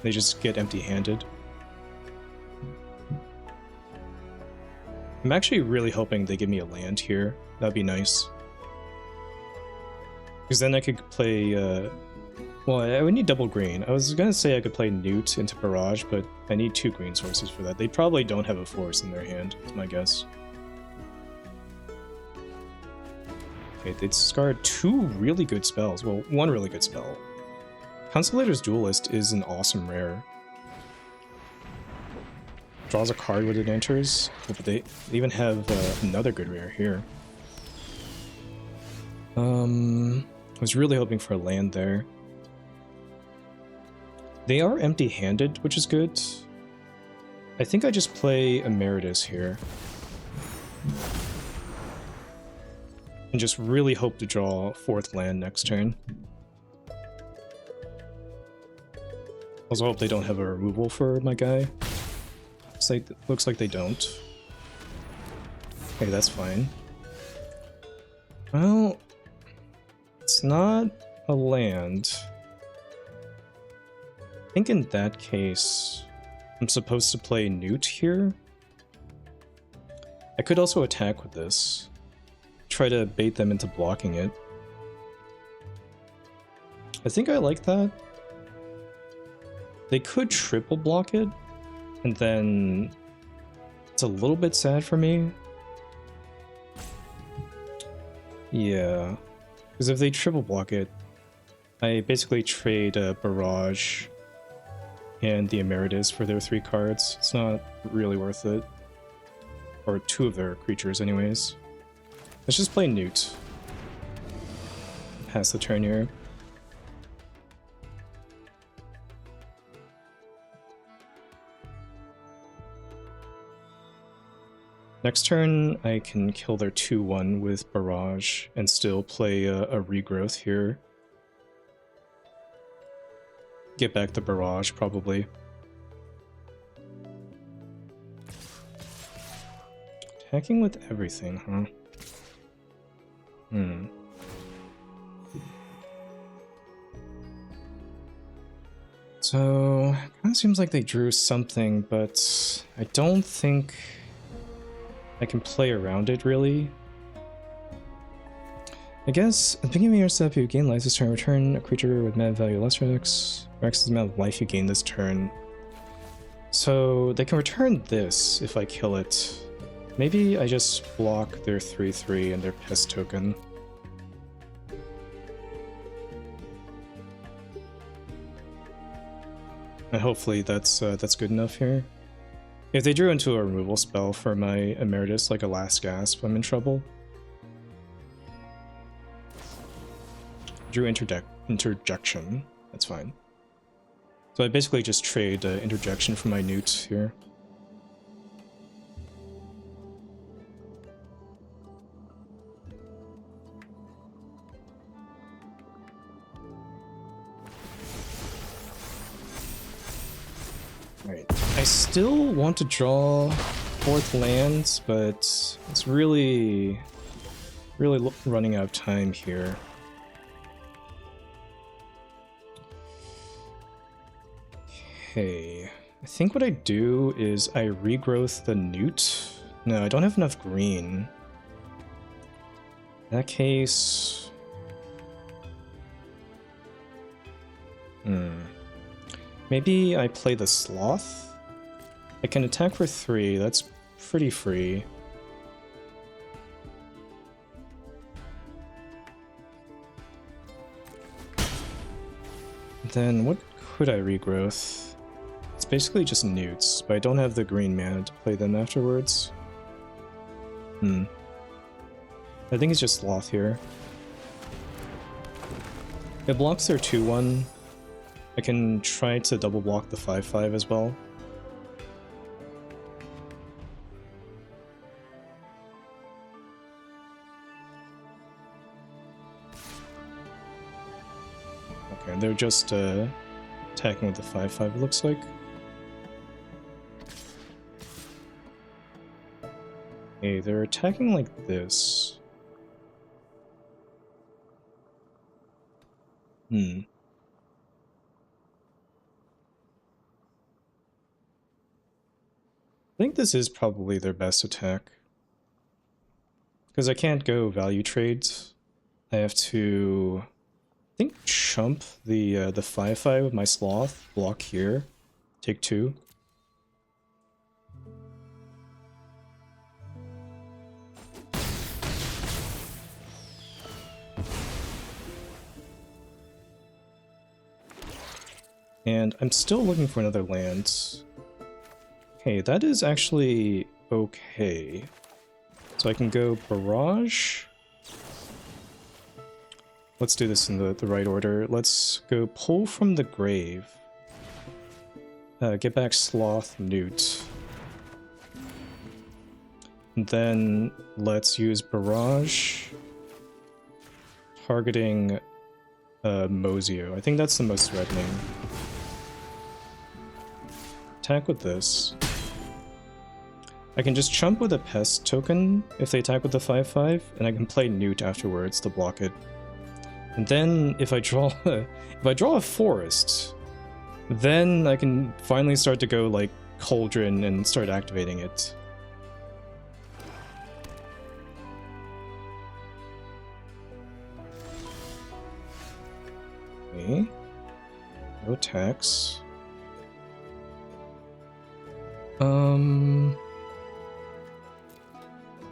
They just get empty-handed. I'm actually really hoping they give me a land here. That'd be nice. Because then I could play, well, I would need double green. I was gonna say I could play Newt into Barrage, but I need 2 green sources for that. They probably don't have a forest in their hand, is my guess. Okay, they discard 2 really good spells. Well, 1 really good spell. Constellator's Duelist is an awesome rare. Draws a card when it enters, but they even have another good rare here. I was really hoping for a land there. They are empty-handed, which is good. I think I just play Emeritus here. And just really hope to draw 4th land next turn. Also hope they don't have a removal for my guy. Looks like they don't. Okay, that's fine. Well, it's not a land. I think in that case, I'm supposed to play Newt here. I could also attack with this. Try to bait them into blocking it. I think I like that. They could triple block it, and then it's a little bit sad for me. Yeah, because if they triple block it, I basically trade a Barrage and the Emeritus for their 3 cards. It's not really worth it. Or 2 of their creatures anyways. Let's just play Newt. Pass the turn here. Next turn, I can kill their 2-1 with Barrage and still play a regrowth here. Get back the Barrage, probably. Attacking with everything, huh? So, kind of seems like they drew something, but I don't think I can play around it, really. I guess, at the beginning of your step, you gain life this turn. Return a creature with mana value less than X. Or X is the amount of life you gain this turn. So, they can return this if I kill it. Maybe I just block their 3/3 and their pest token. And hopefully that's good enough here. If they drew into a removal spell for my Emeritus, like a Last Gasp, I'm in trouble. Drew Interjection. That's fine. So I basically just trade Interjection for my Newt here. Alright. I still want to draw 4th lands, but it's really running out of time here. Okay, I think what I do is I regrowth the Newt. No, I don't have enough green. In that case... Maybe I play the Sloth? I can attack for 3, that's pretty free. Then what could I regrowth? It's basically just Newts, but I don't have the green mana to play them afterwards. I think it's just Sloth here. It blocks their 2/1. I can try to double block the 5/5 as well. Okay, they're just attacking with the 5/5, it looks like. Okay, they're attacking like this. I think this is probably their best attack. Because I can't go value trades. I have to, I think, chump the 5/5 with my Sloth, block here, take 2. And I'm still looking for another land. Okay, that is actually okay. So I can go Barrage. Let's do this in the right order. Let's go Pull from the Grave. Get back Sloth, Newt. And then let's use Barrage. Targeting Mozio. I think that's the most threatening. Attack with this. I can just chump with a pest token if they attack with the 5/5, and I can play Newt afterwards to block it. And then if I draw a forest, then I can finally start to go like Cauldron and start activating it. Okay. No attacks.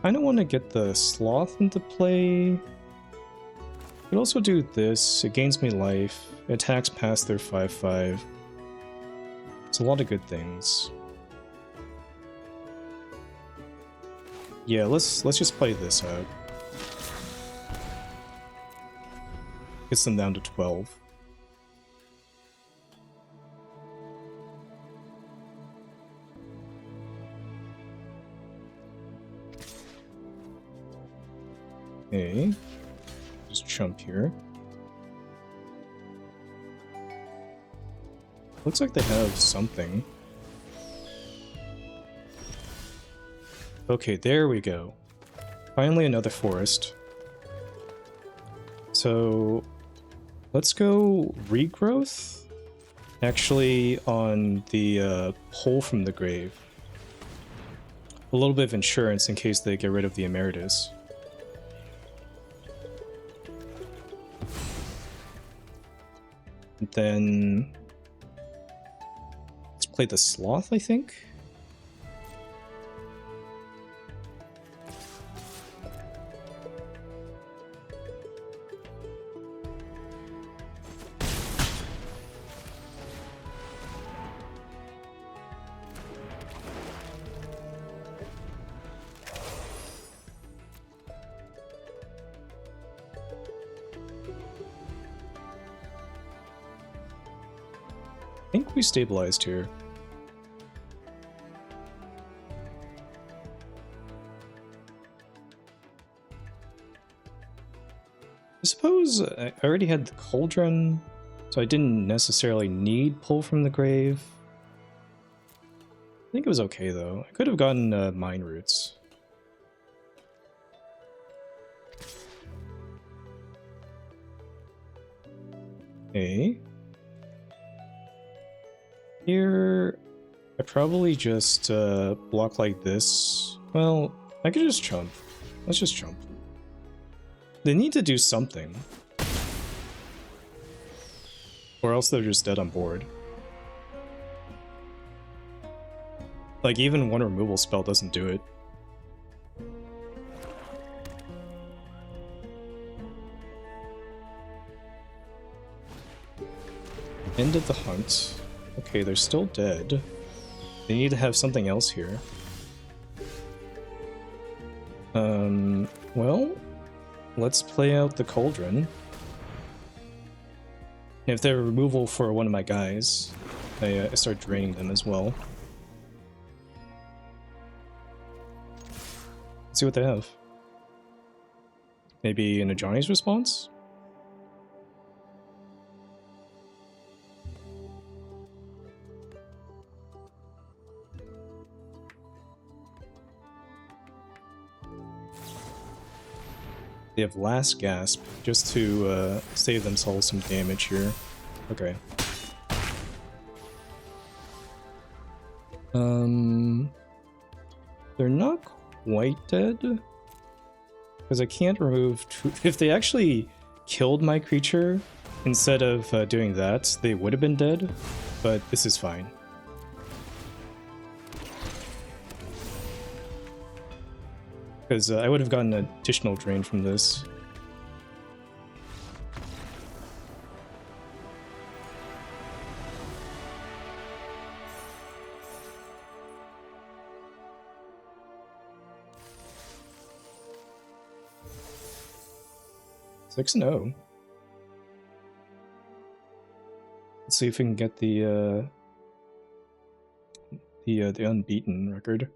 I don't want to get the Sloth into play. Could also do this. It gains me life. It attacks past their 5/5. It's a lot of good things. Yeah, let's just play this out. Gets them down to 12. Okay, just chump here. Looks like they have something. Okay, there we go. Finally another forest. So let's go regrowth Actually, on the pull from the grave, a little bit of insurance in case they get rid of the Emeritus. And then let's play the Sloth, I think. I think we stabilized here. I suppose I already had the Cauldron, so I didn't necessarily need pull from the grave. I think it was okay though. I could have gotten Mine Roots. Okay. Here, I probably just block like this. Well, I could just chump. Let's just chump. They need to do something. Or else they're just dead on board. Like, even one removal spell doesn't do it. End of the hunt. Okay, they're still dead. They need to have something else here. Well, let's play out the Cauldron. If they're removal for one of my guys, I start draining them as well. Let's see what they have. Maybe an Ajani's response? They have Last Gasp, just to save themselves some damage here. Okay. They're not quite dead. Because I can't remove two... If they actually killed my creature, instead of doing that, they would have been dead. But this is fine. Because I would have gotten an additional drain from this. Six and 0. Let's see if we can get the unbeaten record.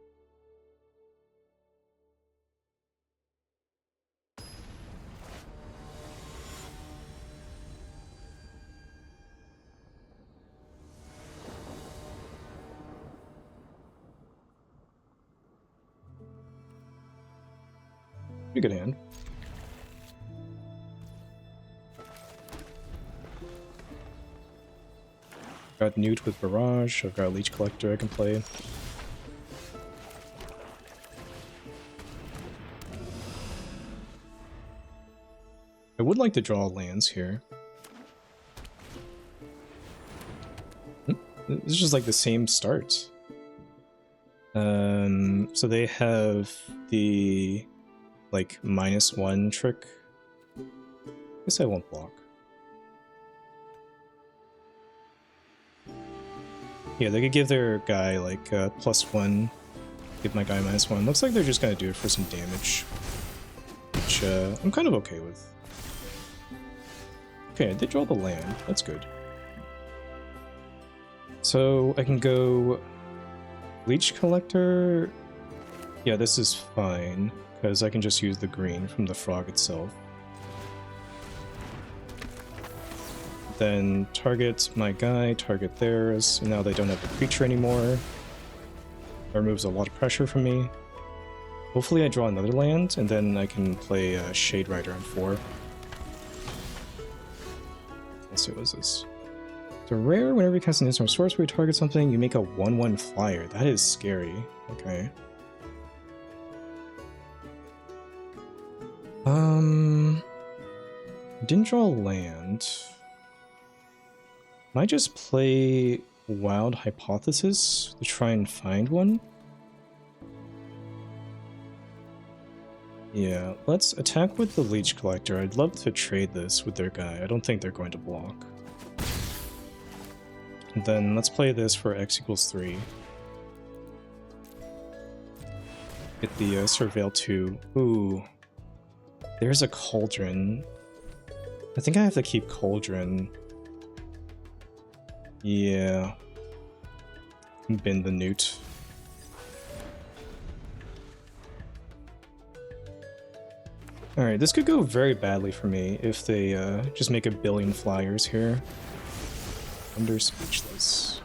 Pretty good hand. Got Newt with Barrage, I've got Leech Collector I can play. I would like to draw lands here. This is just like the same start. So they have the like -1 trick. I guess I won't block. Yeah, they could give their guy like +1, give my guy -1. Looks like they're just gonna do it for some damage, which I'm kind of okay with. Okay, I did draw the land. That's good. So I can go Leech Collector. Yeah, this is fine, because I can just use the green from the frog itself. Then target my guy, target theirs, and now they don't have the creature anymore. That removes a lot of pressure from me. Hopefully I draw another land, and then I can play Shade Rider on 4. Let's see, what is this? It's a rare. Whenever you cast an instant source where you target something, you make a 1/1 flyer. That is scary. Okay. Didn't draw land. Might just play Wild Hypothesis to try and find one. Yeah, let's attack with the Leech Collector. I'd love to trade this with their guy. I don't think they're going to block. And then let's play this for X equals 3. Get the Surveil 2. Ooh. There's a Cauldron. I think I have to keep Cauldron. Yeah. Bin the Newt. Alright, this could go very badly for me if they just make a billion flyers here. Under Speechless.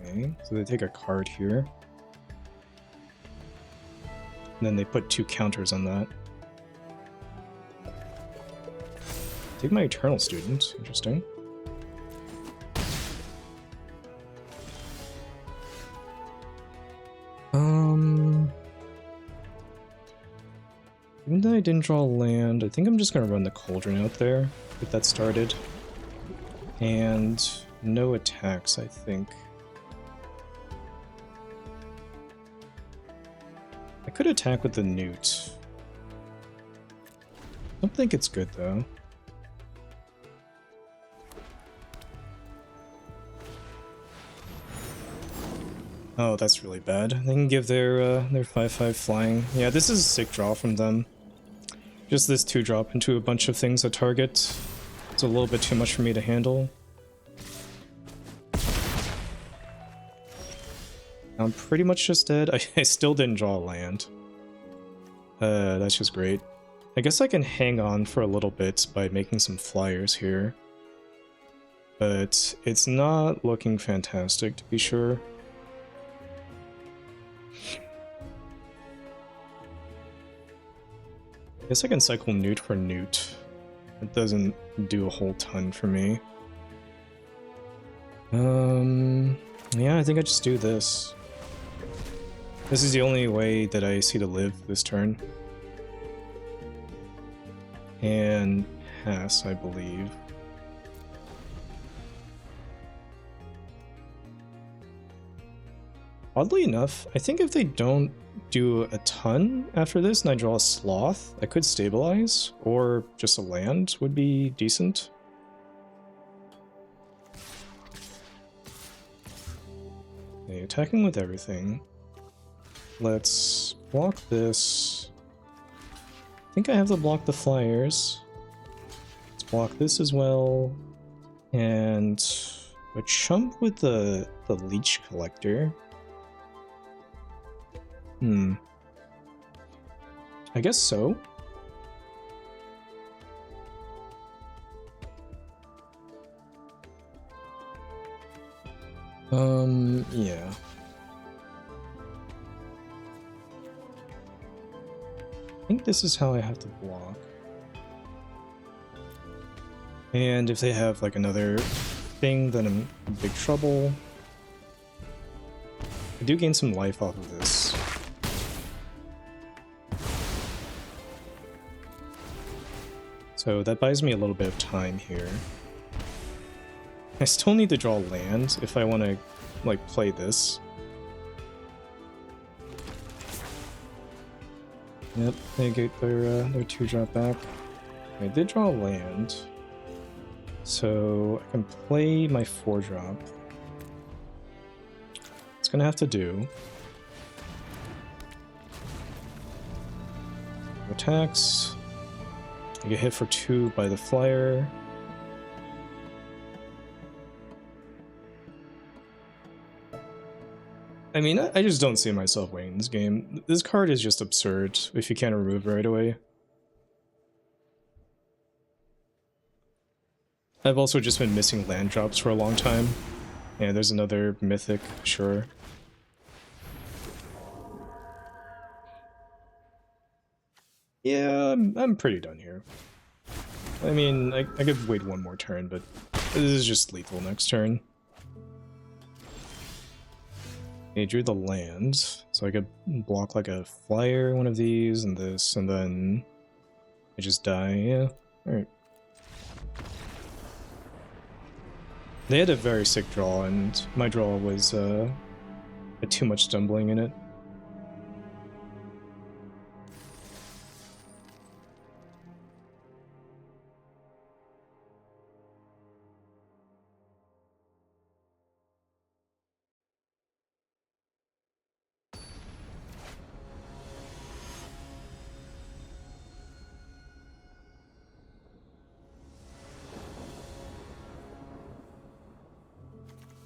Okay, so they take a card here. And then they put 2 counters on that. Take my Eternal Student. Interesting. Even though I didn't draw land, I think I'm just gonna run the Cauldron out there, get that started. And no attacks, I think. I could attack with the Newt. Don't think it's good though. Oh, that's really bad. They can give their 5/5 flying. Yeah, this is a sick draw from them. Just this 2-drop into a bunch of things at target. It's a little bit too much for me to handle. I'm pretty much just dead. I still didn't draw a land. That's just great. I guess I can hang on for a little bit by making some flyers here. But it's not looking fantastic, to be sure. I guess I can cycle Newt for Newt. It doesn't do a whole ton for me. Yeah, I think I just do this. This is the only way that I see to live this turn. And pass, I believe. Oddly enough, I think if they don't do a ton after this and I draw a Sloth, I could stabilize, or just a land would be decent. Okay, attacking with everything. Let's block this. I think I have to block the flyers. Let's block this as well. And a chump with the Leech Collector. I guess so. Yeah. I think this is how I have to block. And if they have like another thing, then I'm in big trouble. I do gain some life off of this. So that buys me a little bit of time here. I still need to draw land if I want to, like, play this. Yep, they get their 2-drop back. I did draw land, so I can play my 4-drop. It's gonna have to do. Attacks. I get hit for 2 by the flyer. I mean, I just don't see myself winning this game. This card is just absurd if you can't remove it right away. I've also just been missing land drops for a long time. Yeah, there's another mythic, sure. Yeah, I'm pretty done here. I mean, I could wait one more turn, but this is just lethal next turn. I drew the land, so I could block like a flyer, one of these, and this, and then I just die. Yeah, alright. They had a very sick draw, and my draw was had too much stumbling in it.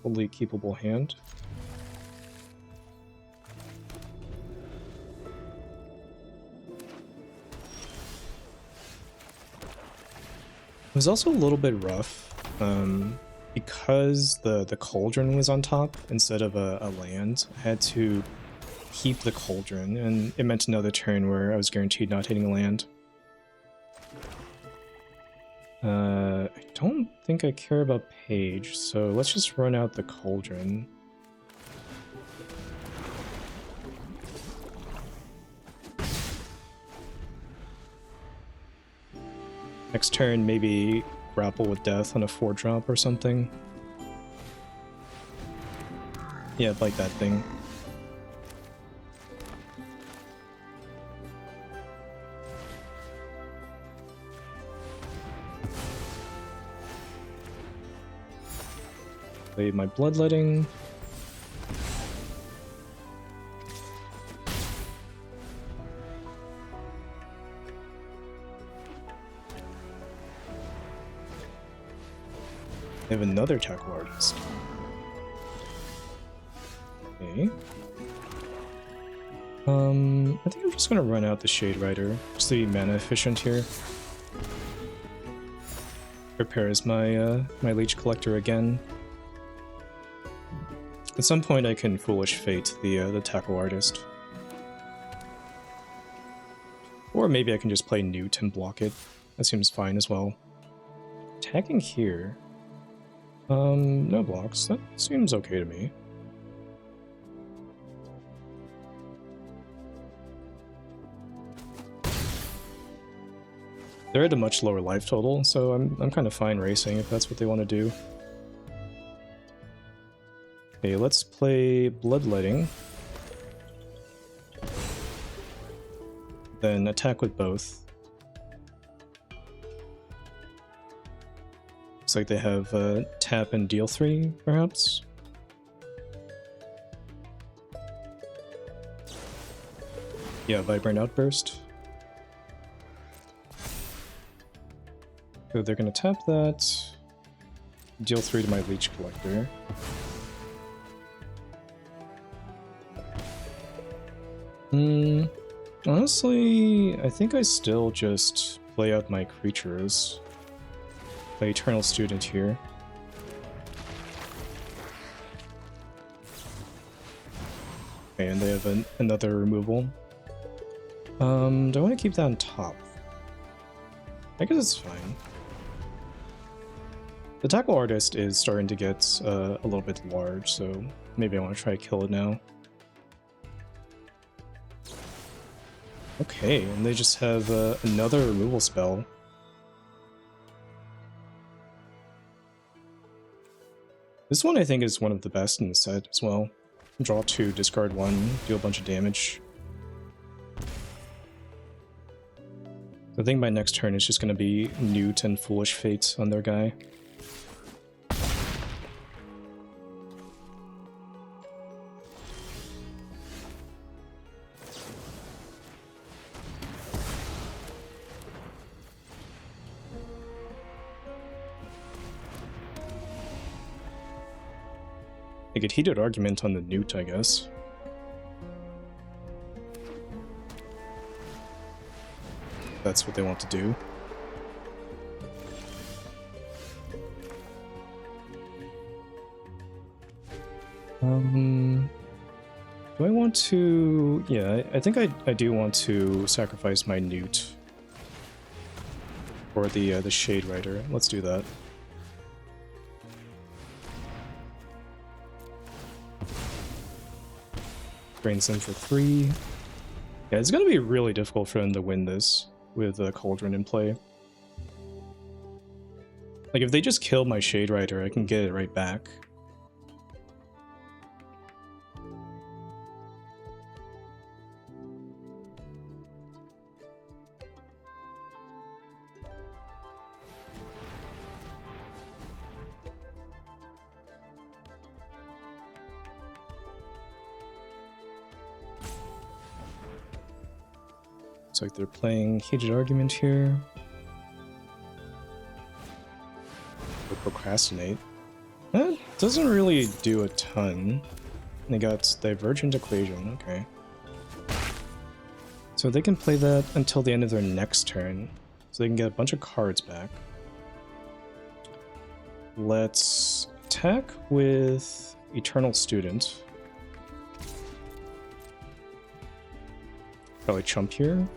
Fully keepable hand. It was also a little bit rough, because the Cauldron was on top instead of a land. I had to keep the Cauldron, and it meant another turn where I was guaranteed not hitting a land. I don't think I care about Page, so let's just run out the Cauldron. Next turn, maybe grapple with death on a 4-drop or something. Yeah, like that thing. Play my Bloodletting. I have another Tackle Artist. Okay. I think I'm just gonna run out the Shade Rider, just to be mana efficient here. Prepares my my Leech Collector again. At some point I can Foolish Fate the Tackle Artist. Or maybe I can just play Newt and block it. That seems fine as well. Attacking here. No blocks. That seems okay to me. They're at a much lower life total, so I'm kind of fine racing if that's what they want to do. Okay, let's play Bloodletting. Then attack with both. Looks like they have tap and deal 3, perhaps? Yeah, Vibrant Outburst. So they're gonna tap that, deal 3 to my Leech Collector. Honestly, I think I still just play out my creatures. Play Eternal Student here. Okay, and they have another removal. Do I want to keep that on top? I guess it's fine. The Tackle Artist is starting to get a little bit large, so maybe I want to try to kill it now. Okay, and they just have another removal spell. This one I think is one of the best in the set as well. Draw 2, discard 1, deal a bunch of damage. I think my next turn is just going to be Newt and Foolish Fate on their guy. I get heated argument on the Newt, I guess. That's what they want to do. Do I want to... Yeah, I think I do want to sacrifice my Newt for the Shade Rider. Let's do that. drains them for 3. Yeah, it's gonna be really difficult for them to win this with Cauldron in play. Like, if they just kill my Shade Rider, I can get it right back. Looks like they're playing Heated Argument here. Or Procrastinate. That doesn't really do a ton. They got Divergent Equation, okay. So they can play that until the end of their next turn. So they can get a bunch of cards back. Let's attack with Eternal Student. Probably Chump here.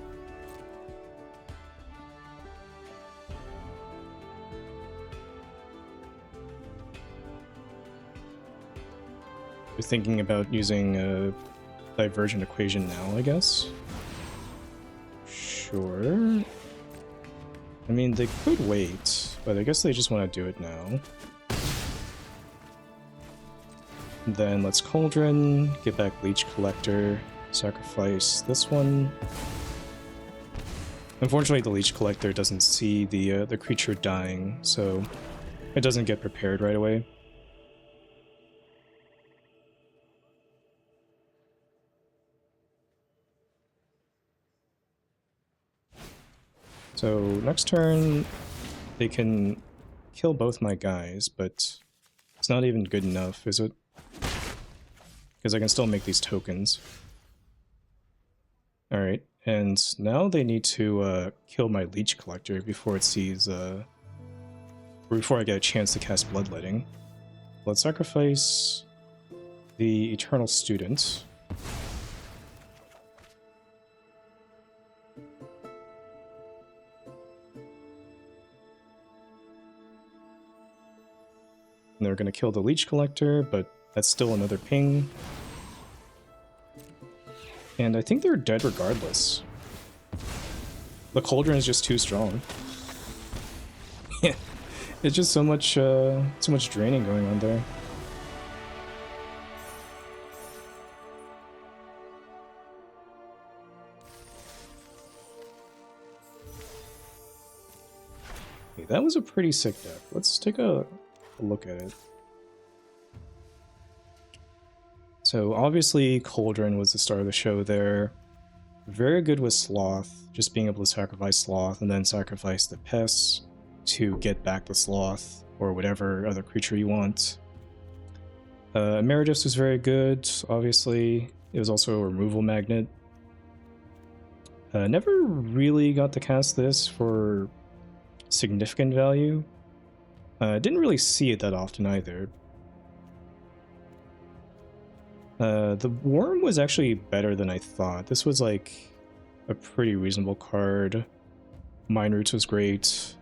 We're thinking about using a Divergent Equation now, I guess. Sure. I mean, they could wait, but I guess they just want to do it now. Then let's Cauldron, get back Leech Collector, sacrifice this one. Unfortunately, the Leech Collector doesn't see the creature dying, so it doesn't get prepared right away. So next turn, they can kill both my guys, but it's not even good enough, is it? Because I can still make these tokens. Alright, and now they need to kill my Leech Collector before it sees, before I get a chance to cast Bloodletting. Let's sacrifice the Eternal Student. And they're going to kill the Leech Collector, but that's still another ping. And I think they're dead regardless. The Cauldron is just too strong. Yeah, it's just so much draining going on there. Okay, that was a pretty sick deck. Let's take a look at it. So obviously Cauldron was the star of the show there. Very good with Sloth, just being able to sacrifice Sloth and then sacrifice the pests to get back the Sloth or whatever other creature you want. Emeritus was very good, obviously. It was also a removal magnet. Never really got to cast this for significant value. Didn't really see it that often either. The Worm was actually better than I thought. This was like a pretty reasonable card. Mind Roots was great.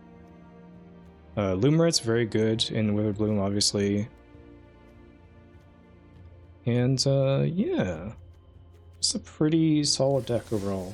Lumerit's very good in Witherbloom, obviously. And yeah, just a pretty solid deck overall.